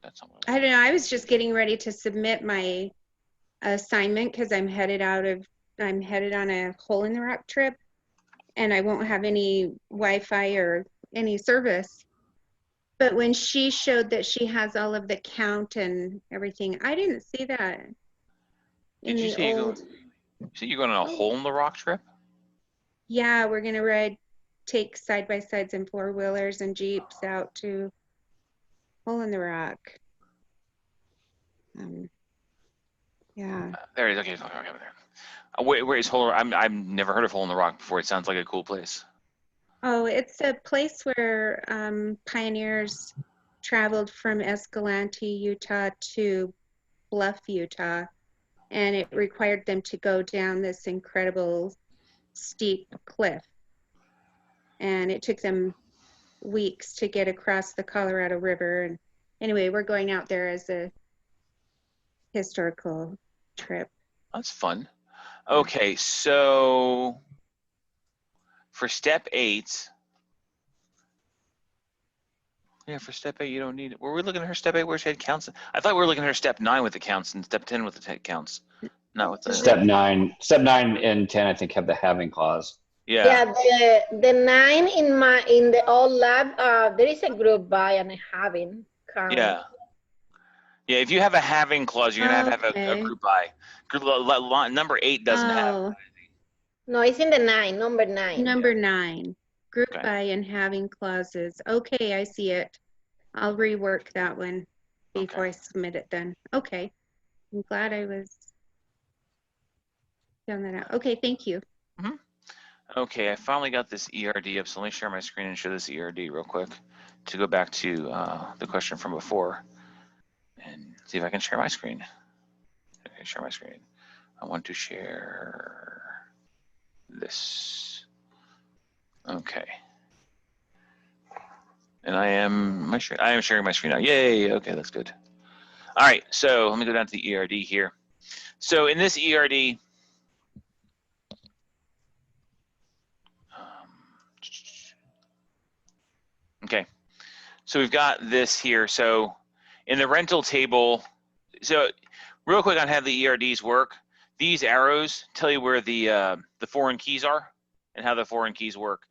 That's not what I don't know. I was just getting ready to submit my assignment because I'm headed on a hole in the rock trip, and I won't have any Wi-Fi or any service. But when she showed that she has all of the count and everything, I didn't see that. Did you see you're going on a hole in the rock trip? Yeah, we're gonna take side-by-sides and four-wheelers and Jeeps out to hole in the rock. Yeah. There it is. Okay, where is hole? I've never heard of Hole in the Rock before. It sounds like a cool place. Oh, it's a place where pioneers traveled from Escalante, Utah to Bluff, Utah, and it required them to go down this incredible steep cliff. And it took them weeks to get across the Colorado River. And anyway, we're going out there as a historical trip. That's fun. Okay, so for step 8, for step 8, you don't need it. Were we looking at her step 8 where she had counts? I thought we were looking at her step 9 with the counts and step 10 with the counts. Not with the step 9 and 10, I think, have the having clause. Yeah, the 9 in the old lab, there is a group by and a having count. Yeah, if you have a having clause, you're gonna have a group by. Number 8 doesn't have. No, it's in the 9, number 9. Number 9, group by and having clauses. Okay, I see it. I'll rework that one before I submit it then. Okay, I'm glad I was found that out. Okay, thank you. Okay, I finally got this ERD up, so let me share my screen and show this ERD real quick to go back to the question from before and see if I can share my screen. Okay, share my screen. I want to share this. Okay. And I am sharing my screen now. Yay, okay, that's good. All right, so let me go down to the ERD here. So in this ERD, okay, so we've got this here. So in the rental table, so real quick on how the ERDs work, these arrows tell you where the foreign keys are and how the foreign keys work.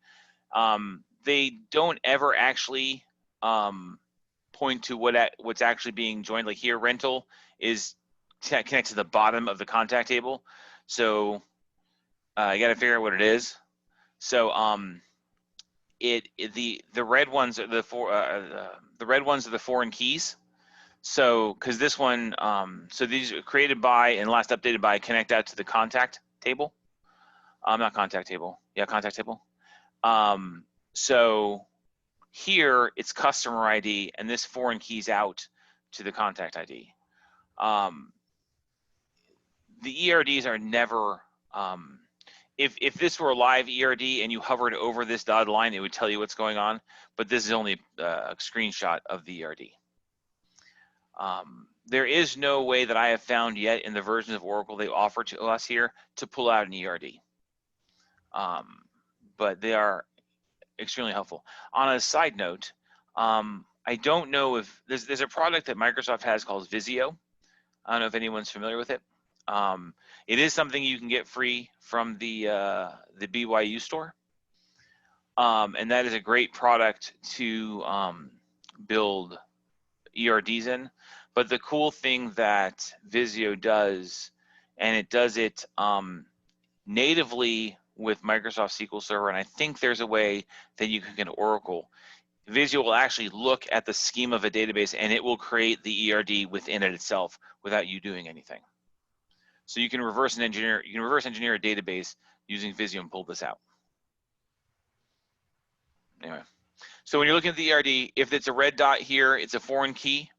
They don't ever actually point to what's actually being joined. Like here, rental is connected to the bottom of the contact table. So you got to figure out what it is. So the red ones are the red ones are the foreign keys. So because this one, so these are created by and last updated by connect out to the contact table. Not contact table. Yeah, contact table. So Here, it's customer ID, and this foreign keys out to the contact ID. The ERDs are never, if this were a live ERD and you hovered over this dotted line, it would tell you what's going on, but this is only a screenshot of the ERD. There is no way that I have found yet in the versions of Oracle they offer to us here to pull out an ERD. But they are extremely helpful. On a side note, I don't know if there's a product that Microsoft has called Visio. I don't know if anyone's familiar with it. It is something you can get free from the BYU store. And that is a great product to build ERDs in. But the cool thing that Visio does, and it does it natively with Microsoft SQL Server, and I think there's a way that you can get Oracle. Visio will actually look at the scheme of a database, and it will create the ERD within it itself without you doing anything. So you can reverse engineer a database using Visio and pull this out. Anyway, so when you're looking at the ERD, if it's a red dot here, it's a foreign key.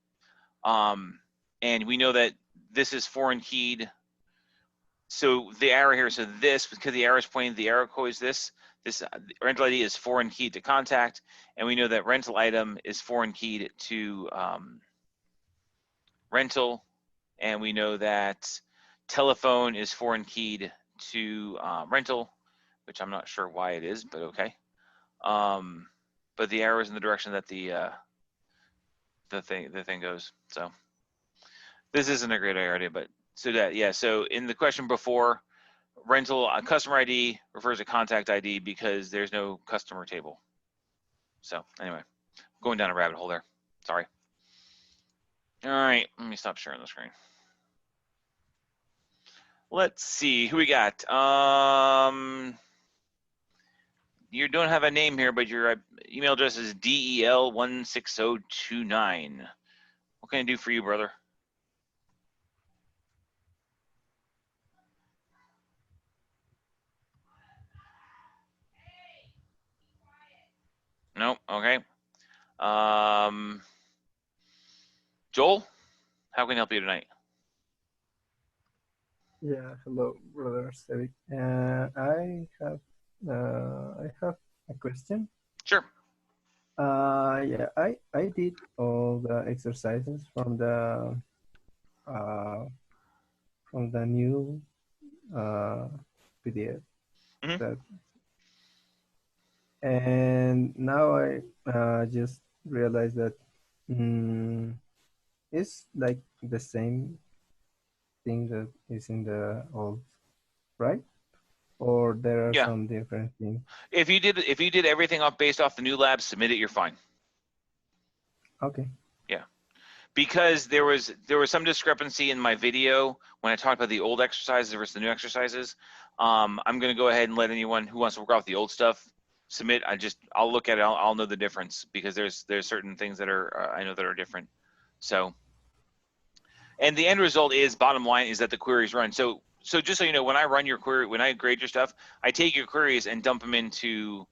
And we know that this is foreign keyed. So the arrow here, so this, because the arrow is pointing, the arrow code is this rental ID is foreign keyed to contact, and we know that rental item is foreign keyed to rental, and we know that telephone is foreign keyed to rental, which I'm not sure why it is, but okay. But the arrow is in the direction that the thing goes. So this isn't a great idea, but so that, yeah. So in the question before, rental customer ID refers to contact ID because there's no customer table. So anyway, going down a rabbit hole there. Sorry. All right, let me stop sharing the screen. Let's see who we got. You don't have a name here, but your email address is del16029. What can I do for you, brother? Nope. Okay. Joel, how can I help you tonight? Yeah. Hello, brother Stevie. I have a question. Sure. Yeah, I did all the exercises from the new PDF. Mm-hmm. And now I just realized that it's like the same thing that is in the old, right? Or there are some different things. If you did everything based off the new lab, submit it, you're fine. Okay. Yeah. Because there was some discrepancy in my video when I talked about the old exercises versus the new exercises. I'm going to go ahead and let anyone who wants to work off the old stuff submit. I'll look at it. I'll know the difference because there's certain things that are I know that are different. So, and the end result is, bottom line is that the queries run. So just so you know, when I run your query, when I grade your stuff, I take your queries and dump them into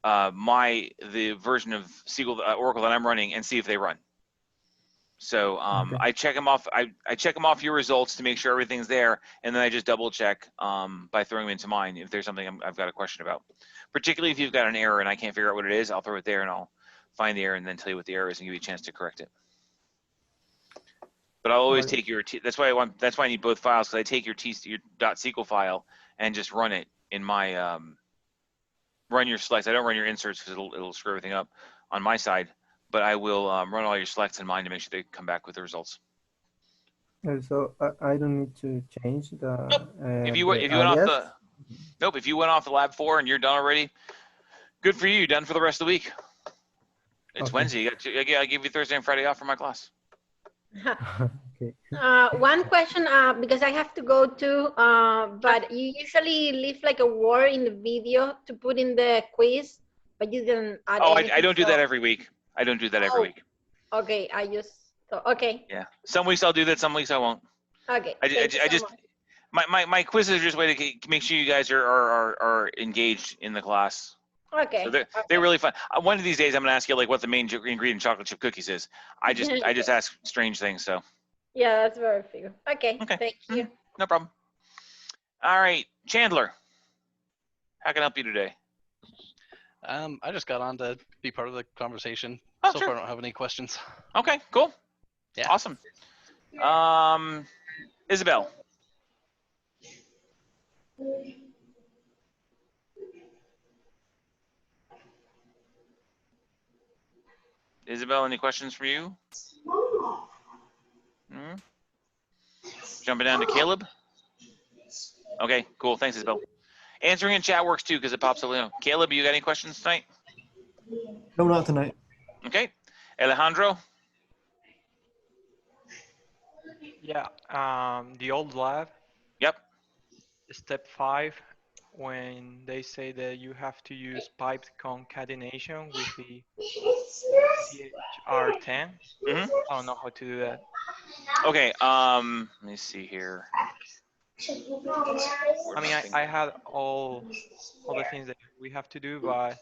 the version of SQL Oracle that I'm running and see if they run. So Okay. I check them off. I check them off your results to make sure everything's there, and then I just double check by throwing them into mine if there's something I've got a question about. Particularly if you've got an error and I can't figure out what it is, I'll throw it there and I'll find the error and then tell you what the error is and give you a chance to correct it. But I'll always take your that's why I need both files, because I take your .SQL file and just run it in my run your selects. I don't run your inserts because it'll screw everything up on my side. But I will run all your selects in mine to make sure they come back with the results. So I don't need to change the. Nope. If you went off the lab 4 and you're done already, good for you. You're done for the rest of the week. It's Okay. Wednesday. I give you Thursday and Friday off for my class. Okay. One question, because I have to go too, but you usually leave like a word in the video to put in the quiz, but you didn't add anything, I don't do that every week. I don't do that every week. Okay, okay. Yeah, some weeks I'll do that, some weeks I won't. Okay. My quiz is just a way to make sure you guys are engaged in the class. Okay. So they're really fun. One of these days, I'm gonna ask you like what the main ingredient in chocolate chip cookies is. I just ask strange things. So. Yeah, that's very few. Okay. Thank you. No problem. All right, Chandler. How can I help you today? I just got on to be part of the conversation. Oh, so sure. far, I don't have any questions. Okay, cool. Yeah. Awesome. Isabel. Isabel, any questions for you? Hmm? Jumping down to Caleb. Okay, cool. Thanks, Isabel. Answering in chat works too because it pops up. Caleb, you got any questions tonight? No, not tonight. Okay. Alejandro. Yeah, the old lab. Yep. Step 5, when they say that you have to use piped concatenation with the CHR10. I don't know how to do that. Okay. Let me see here. I mean, I had all the things that we have to do, but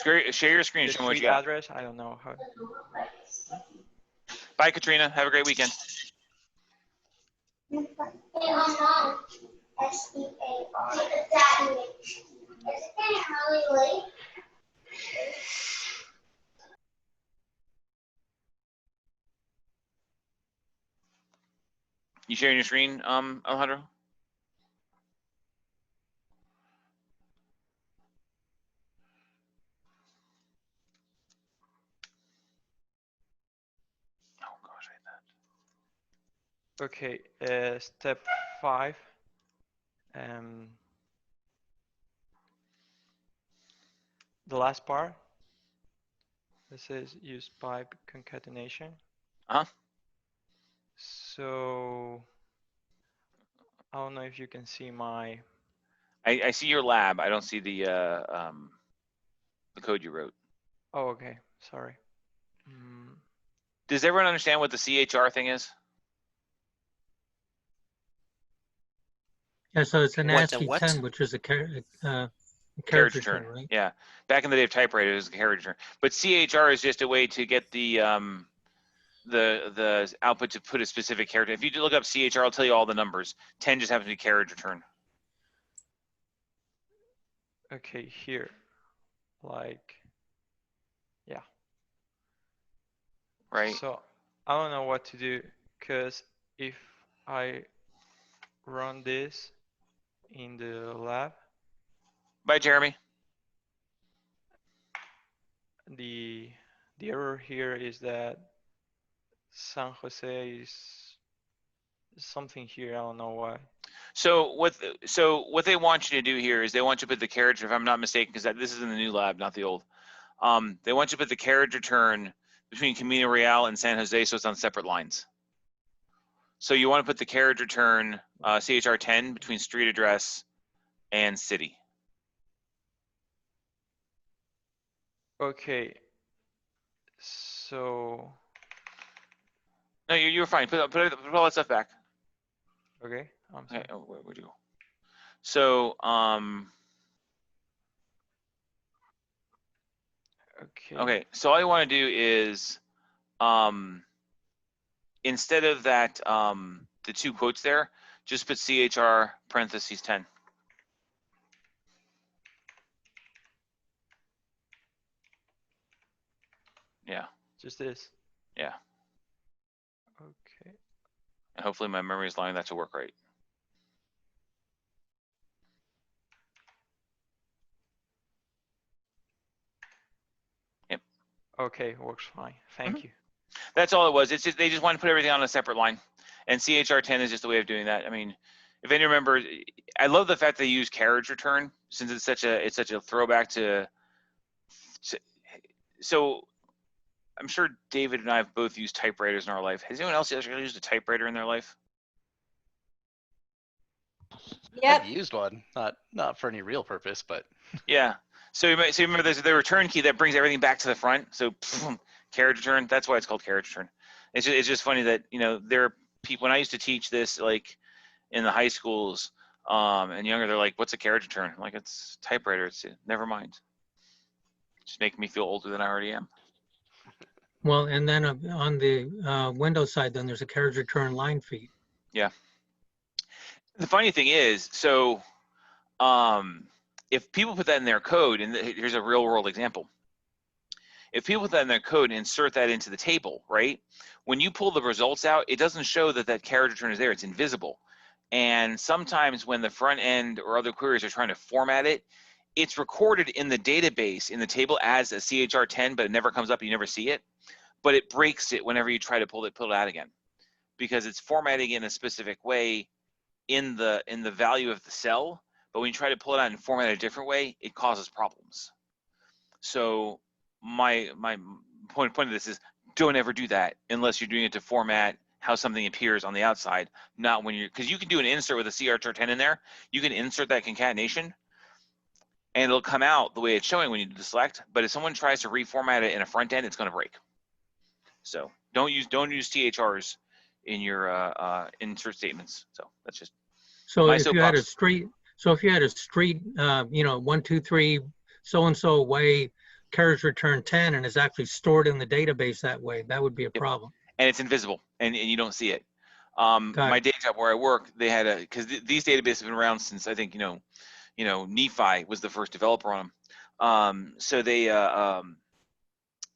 share your screen. Show me what you got. Address, I don't know how. Bye, Katrina. Have a great weekend. You sharing your screen, Alejandro? Oh gosh, I hate that. Okay, step 5. The last part. This says use pipe concatenation. So I don't know if you can see my. I see your lab. I don't see the code you wrote. Oh, okay. Sorry. Does everyone understand what the CHR thing is? Yeah, so it's an ASCII 10, which is a carriage return, right? Yeah. Back in the day of typewriter, it was a carriage return. But CHR is just a way to get the output to put a specific character. If you look up CHR, I'll tell you all the numbers. 10 just happens to be carriage return. Okay, here. Like, yeah. Right. So I don't know what to do because if I run this in the lab. Bye, Jeremy. The error here is that San Jose is something here. I don't know why. So what they want you to do here is they want you to put the carriage, if I'm not mistaken, because this is in the new lab, not the old. They want you to put the carriage return between Camino Real and San Jose, so it's on separate lines. So you want to put the carriage return CHR10 between street address and city. Okay. So. No, you're fine. Put all that stuff back. Okay. Okay. Oh, where'd you go? So Okay. So all you want to do is instead of that the two quotes there, just put CHR parentheses 10. Yeah. Just this. Yeah. Okay. And hopefully my memory is allowing that to work right. Yep. Okay, works fine. Thank you. That's all it was. It's just they just want to put everything on a separate line, and CHR10 is just a way of doing that. I mean, if any remember, I love the fact they use carriage return since it's such a throwback to. So, I'm sure David and I have both used typewriters in our life. Has anyone else actually used a typewriter in their life? Yep. I've used one, not for any real purpose, but. Yeah. So you remember there's the return key that brings everything back to the front. So carriage return. That's why it's called carriage return. It's just funny that there are people. When I used to teach this, like in the high schools, And younger, they're like, "What's a carriage return?" I'm like, "It's typewriter." It's never mind. Just making me feel older than I already am. Well, and then on the Windows side, then there's a carriage return line feed. Yeah. The funny thing is, so if people put that in their code, and here's a real world example. If people put that in their code and insert that into the table, right? When you pull the results out, it doesn't show that that carriage return is there. It's invisible. And sometimes when the front end or other queries are trying to format it, it's recorded in the database in the table as a CHR10, but it never comes up. You never see it. But it breaks it whenever you try to pull it out again, because it's formatting in a specific way in the value of the cell. But when you try to pull it out and format it a different way, it causes problems. So my point of this is, don't ever do that unless you're doing it to format how something appears on the outside, not when you're, because you can do an insert with a CHR10 in there. You can insert that concatenation and it'll come out the way it's showing when you do the select. But if someone tries to reformat it in a front end, it's going to break. So don't use THRs in your insert statements. So that's just so if you had a street. So if you had a street, 1, 2, 3, so and so way, carriage return 10, and is actually stored in the database that way, that would be a problem. And it's invisible, and you don't see it. My day job where I work, they had because these databases have been around since, I think, Nephi was the first developer on them. So they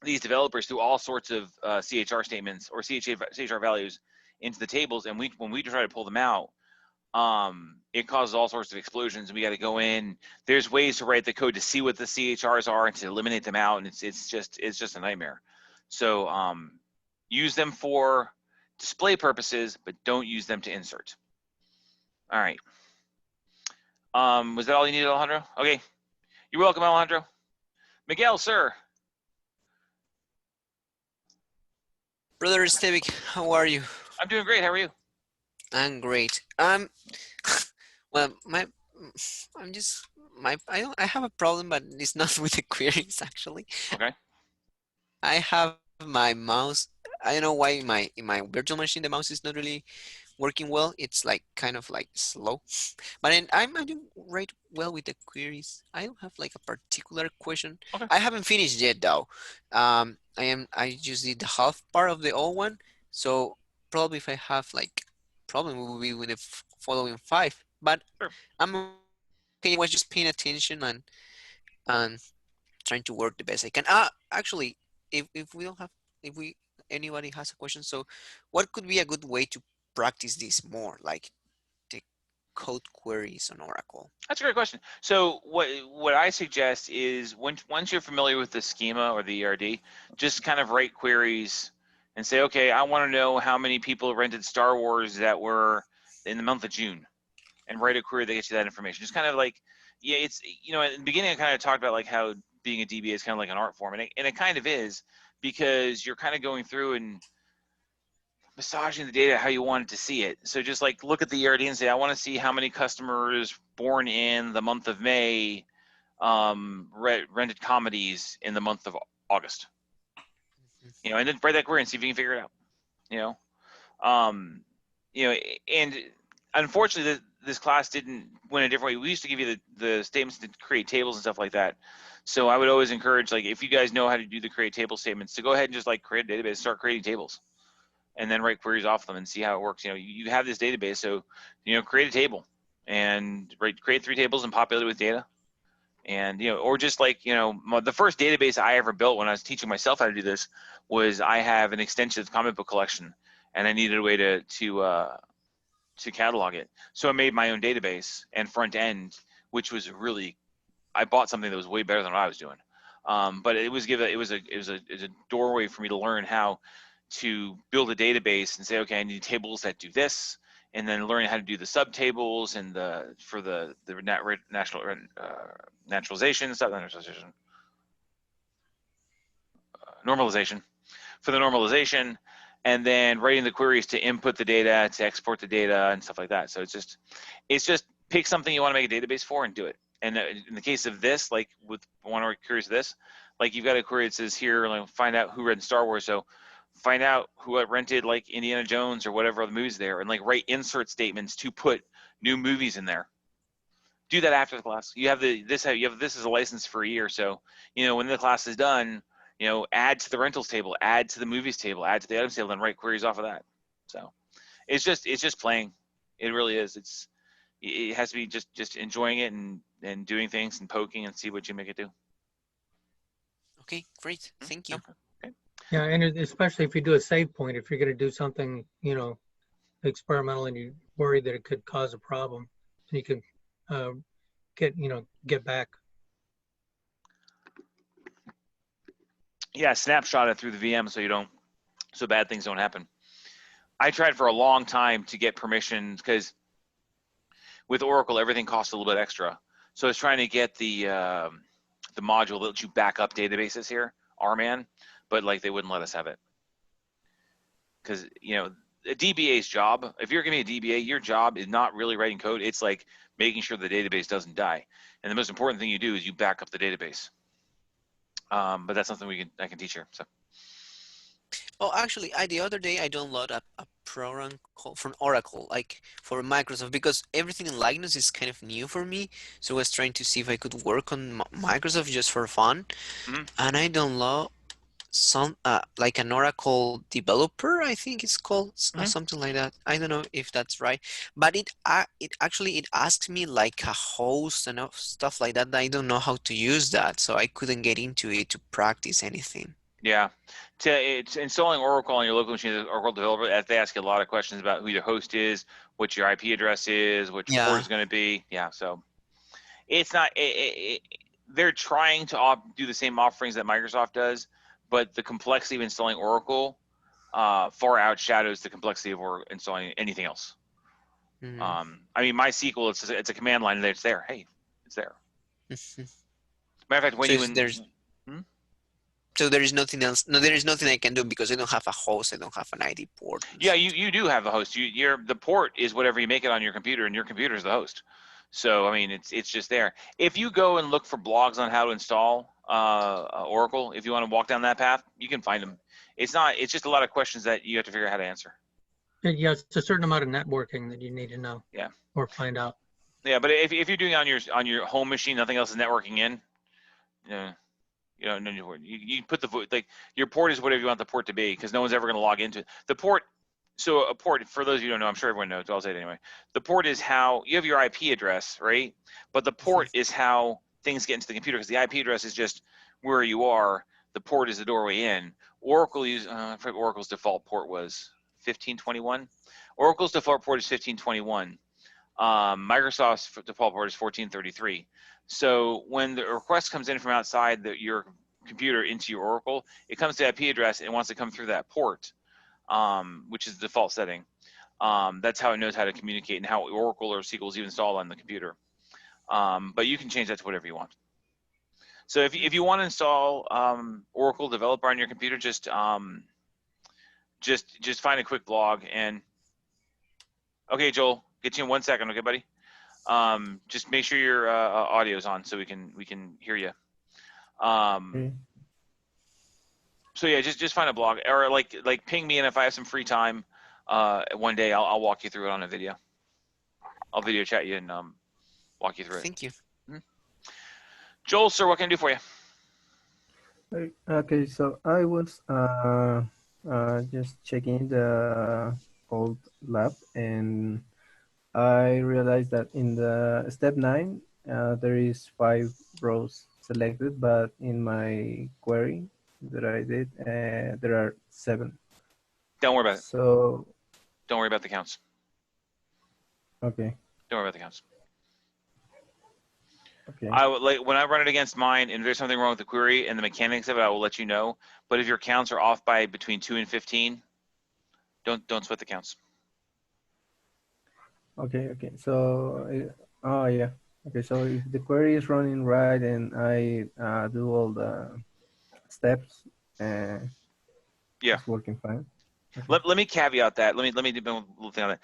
these developers do all sorts of CHR statements or CHR values into the tables, and when we try to pull them out, it causes all sorts of explosions, and we got to go in. There's ways to write the code to see what the CHRs are and to eliminate them out, and it's just a nightmare. So use them for display purposes, but don't use them to insert. All right. Was that all you needed, Alejandro? Okay. You're welcome, Alejandro. Miguel, sir. Brother Estevic, how are you? I'm doing great. How are you? I'm great. Well, I have a problem, but it's not with the queries actually. Okay. I have my mouse. I don't know why in my virtual machine the mouse is not really working well. It's like kind of like slow, but I'm doing right well with the queries. I don't have like a particular question. Okay. I haven't finished yet though. I just did the half part of the old one, so probably if I have like problem, it will be with the following 5. But sure. I'm okay. I was just paying attention and trying to work the best I can. Actually, if anybody has a question, so what could be a good way to practice this more, like the code queries on Oracle? That's a great question. So what I suggest is once you're familiar with the schema or the ERD, just kind of write queries and say, okay, I want to know how many people rented Star Wars that were in the month of June, and write a query that gets you that information. Just kind of like, yeah, it's, at the beginning I kind of talked about like how being a DBA is kind of like an art form, and it kind of is, because you're kind of going through and massaging the data how you want to see it. So just like look at the ERD and say, I want to see how many customers born in the month of May rented comedies in the month of August. And then write that query and see if you can figure it out. And unfortunately, this class didn't win a different way. We used to give you the statements to create tables and stuff like that. So I would always encourage, like, if you guys know how to do the create table statements, to go ahead and just like create a database, start creating tables, and then write queries off them and see how it works. You have this database, so create a table and create 3 tables and populate it with data. And or just like the first database I ever built when I was teaching myself how to do this was, I have an extensive comic book collection, and I needed a way to catalog it. So I made my own database and front end, which was really, I bought something that was way better than what I was doing. But it was a doorway for me to learn how to build a database and say, okay, I need tables that do this, and then learning how to do the subtables and for the naturalization stuff, normalization, for the normalization, and then writing the queries to input the data, to export the data, and stuff like that. So it's just pick something you want to make a database for and do it. And in the case of this, like with one of our queries of this, like you've got a query that says here, like find out who rented Star Wars. So find out who rented like Indiana Jones or whatever other movies there, and like write insert statements to put new movies in there. do that after the class. You have this as a license for a year. So, when the class is done, add to the rentals table, add to the movies table, add to the items table, and write queries off of that. So it's just playing. It really is. It has to be just enjoying it and doing things and poking and see what you make it do. Okay, great. Thank you. Okay. Yeah, and especially if you do a save point, if you're going to do something, experimental and you worry that it could cause a problem, and you can get back. Yeah, snapshot it through the VM so bad things don't happen. I tried for a long time to get permissions because with Oracle everything costs a little bit extra. So I was trying to get the module that lets you back up databases here, RMAN, but they wouldn't let us have it. Because a DBA's job, if you're gonna be a DBA, your job is not really writing code. It's making sure the database doesn't die. And the most important thing you do is you back up the database. But that's something I can teach here. So. Oh, actually, the other day I downloaded a program called from Oracle, for Microsoft, because everything in Linux is kind of new for me. So I was trying to see if I could work on Microsoft just for fun. Mm-hmm. And I download some an Oracle developer, I think it's called, something like that. I don't know if that's right, but it asked me a host and stuff like that. I don't know how to use that, so I couldn't get into it to practice anything. Yeah, it's installing Oracle on your local machine, the Oracle developer, they ask you a lot of questions about who your host is, what your IP address is, what your port is going to be. Yeah, so it's not. They're trying to do the same offerings that Microsoft does, but the complexity of installing Oracle far outshadows the complexity of installing anything else. Mm-hmm. MySQL, it's a command line, and it's there. Hey, it's there. Matter of fact, So there is nothing else. No, there is nothing I can do because I don't have a host. I don't have an ID port. Yeah, you do have a host. The port is whatever you make it on your computer, and your computer is the host. So it's just there. If you go and look for blogs on how to install Oracle, if you want to walk down that path, you can find them. It's just a lot of questions that you have to figure out how to answer. Yeah, it's a certain amount of networking that you need to know. Yeah. Or find out. Yeah, but if you're doing it on your home machine, nothing else is networking in. Yeah. You put your port is whatever you want the port to be, because no one's ever going to log into it. The port. So a port, for those of you who don't know, I'm sure everyone knows, but I'll say it anyway. The port is how you have your IP address, right? But the port is how things get into the computer, because the IP address is just where you are. The port is the doorway in. Oracle's default port was 1521. Oracle's default port is 1521. Microsoft's default port is 1433. So when the request comes in from outside your computer into your Oracle, it comes to the IP address and wants to come through that port, which is the default setting. That's how it knows how to communicate and how Oracle or SQL is even installed on the computer. But you can change that to whatever you want. So if you want to install Oracle Developer on your computer, just find a quick blog and. Okay, Joel, get you in 1 second, okay, buddy? Just make sure your audio's on so we can hear you. So yeah, just find a blog or like ping me, and if I have some free time one day, I'll walk you through it on a video. I'll video chat you and walk you through it. Thank you. Mm-hmm. Joel, sir, what can I do for you? Okay, so I was just checking the old lab, and I realized that in the step 9 there is 5 rows selected, but in my query that I did there are 7. Don't worry about it. So don't worry about the counts. Okay. Don't worry about the counts. Okay. When I run it against mine, and if there's something wrong with the query and the mechanics of it, I will let you know. But if your counts are off by between 2 and 15, don't sweat the counts. Okay. So yeah. Okay. So if the query is running right and I do all the steps, yeah, it's working fine. Okay. Let me caveat that. Let me do a little thing on that.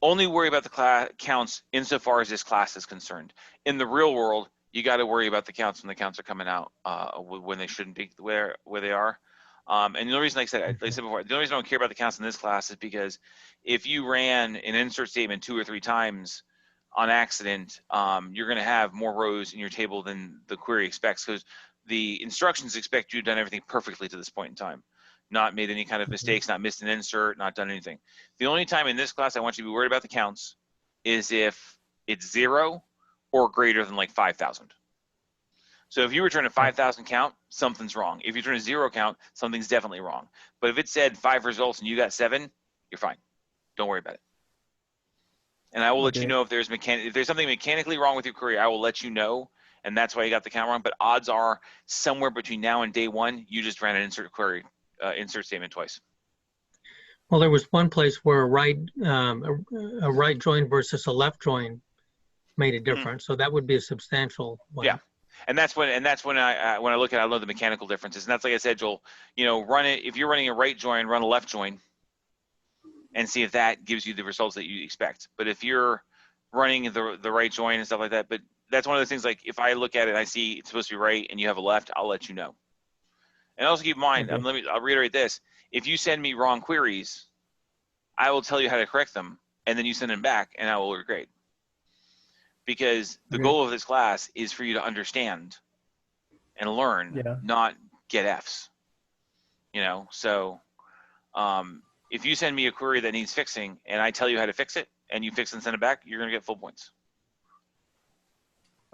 Only worry about the counts insofar as this class is concerned. In the real world, you got to worry about the counts when the counts are coming out when they shouldn't be where they are. And the only reason, like I said before, the only reason I don't care about the counts in this class is because if you ran an insert statement 2 or 3 times, on accident, you're going to have more rows in your table than the query expects, because the instructions expect you to done everything perfectly to this point in time, not made any kind of mistakes, not missed an insert, not done anything. The only time in this class I want you to be worried about the counts is if it's 0 or greater than like 5,000. So if you return a 5,000 count, something's wrong. If you return a 0 count, something's definitely wrong. But if it said 5 results and you got 7, you're fine. Don't worry about it. And I will let you know if there's something mechanically wrong with your query. I will let you know, and that's why you got the count wrong. But odds are somewhere between now and day 1, you just ran an insert query, insert statement twice. Well, there was one place where a right join versus a left join made a difference. So that would be a substantial one. Yeah. And that's when I look at it, I love the mechanical differences. And that's, like I said, Joel, run it. If you're running a right join, run a left join and see if that gives you the results that you expect. But if you're running the right join and stuff like that, but that's one of the things, like if I look at it and I see it's supposed to be right and you have a left, I'll let you know. And also keep in mind, I'll reiterate this. If you send me wrong queries, I will tell you how to correct them, and then you send them back and I will regrade. Because the goal of this class is for you to understand and learn, not get Fs. So if you send me a query that needs fixing and I tell you how to fix it and you fix and send it back, you're going to get full points.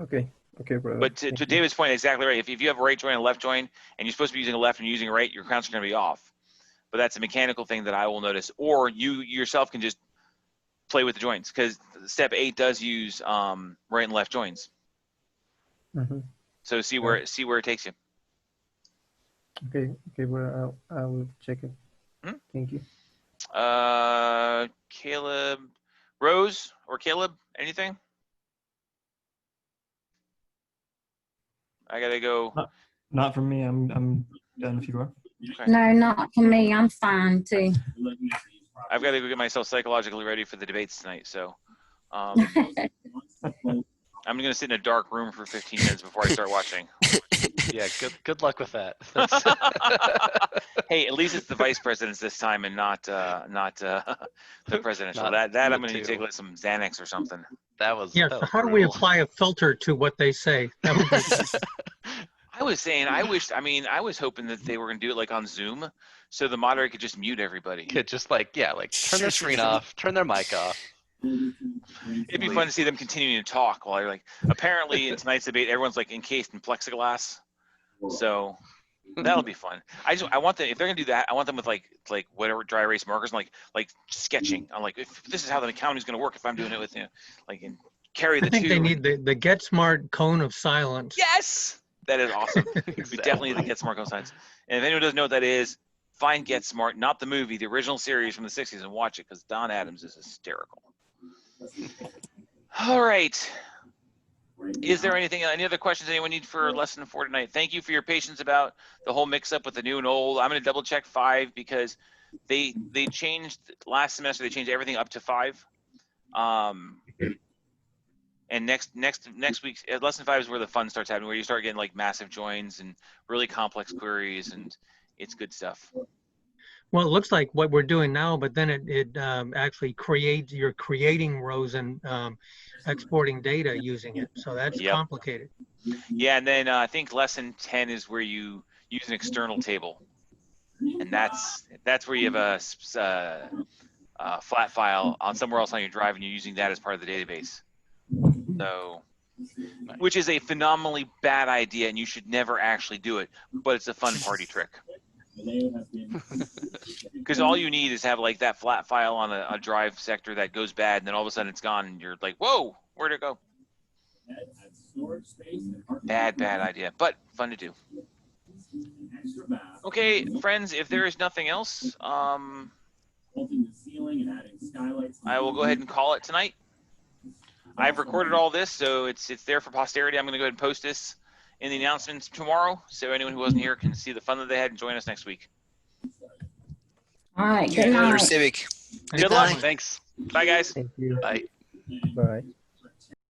Okay, brother. But to David's point, exactly right. If you have a right join and a left join and you're supposed to be using a left and you're using a right, your counts are going to be off. But that's a mechanical thing that I will notice. Or you yourself can just play with the joins, because step 8 does use right and left joins. So see where it takes you. Okay, well, I will check it. Thank you. Caleb, Rose or Caleb, anything? I gotta go. Not for me. I'm done if you are. Okay. No, not for me. I'm fine too. I've got to go get myself psychologically ready for the debates tonight. So I'm going to sit in a dark room for 15 minutes before I start watching. Yeah, good luck with that. Hey, at least it's the vice presidents this time and not the presidential. That I'm going to take like some Xanax or something. That was So how do we apply a filter to what they say? That would be I was saying, I was hoping that they were going to do it like on Zoom, so the moderator could just mute everybody. Could just turn their screen off, turn their mic off. It'd be fun to see them continuing to talk while you're like. Apparently, in tonight's debate, everyone's like encased in plexiglass, so that'll be fun. I want them, if they're gonna do that, I want them with like whatever dry erase markers and like sketching. I'm like, if this is how the accounting is gonna work, if I'm doing it with and carry the two. I think they need the Get Smart cone of silence. Yes. That is awesome. We definitely need the Get Smart cone signs. And if anyone doesn't know what that is, find Get Smart, not the movie, the original series from the 60s, and watch it, because Don Adams is hysterical. All right. Is there any other questions anyone need for lesson 4 tonight? Thank you for your patience about the whole mix-up with the new and old. I'm going to double-check 5 because they changed last semester. They changed everything up to 5. And next week's lesson 5 is where the fun starts happening, where you start getting like massive joins and really complex queries, and it's good stuff. Well, it looks like what we're doing now, but then it actually you're creating rows and exporting data using it. So that's complicated. Yeah, and then I think lesson 10 is where you use an external table, and that's where you have a flat file on somewhere else on your drive, and you're using that as part of the database. So, which is a phenomenally bad idea, and you should never actually do it, but it's a fun party trick. Because all you need is have like that flat file on a drive sector that goes bad, and then all of a sudden it's gone, and you're like, whoa, where'd it go? Bad idea, but fun to do. Okay, friends, if there is nothing else, I will go ahead and call it tonight. I've recorded all this, so it's there for posterity. I'm going to go ahead and post this in the announcements tomorrow, so anyone who wasn't here can see the fun that they had and join us next week. All right. Good night. Civic. Good luck. Thanks. Bye, guys. Thank you. Bye. Bye.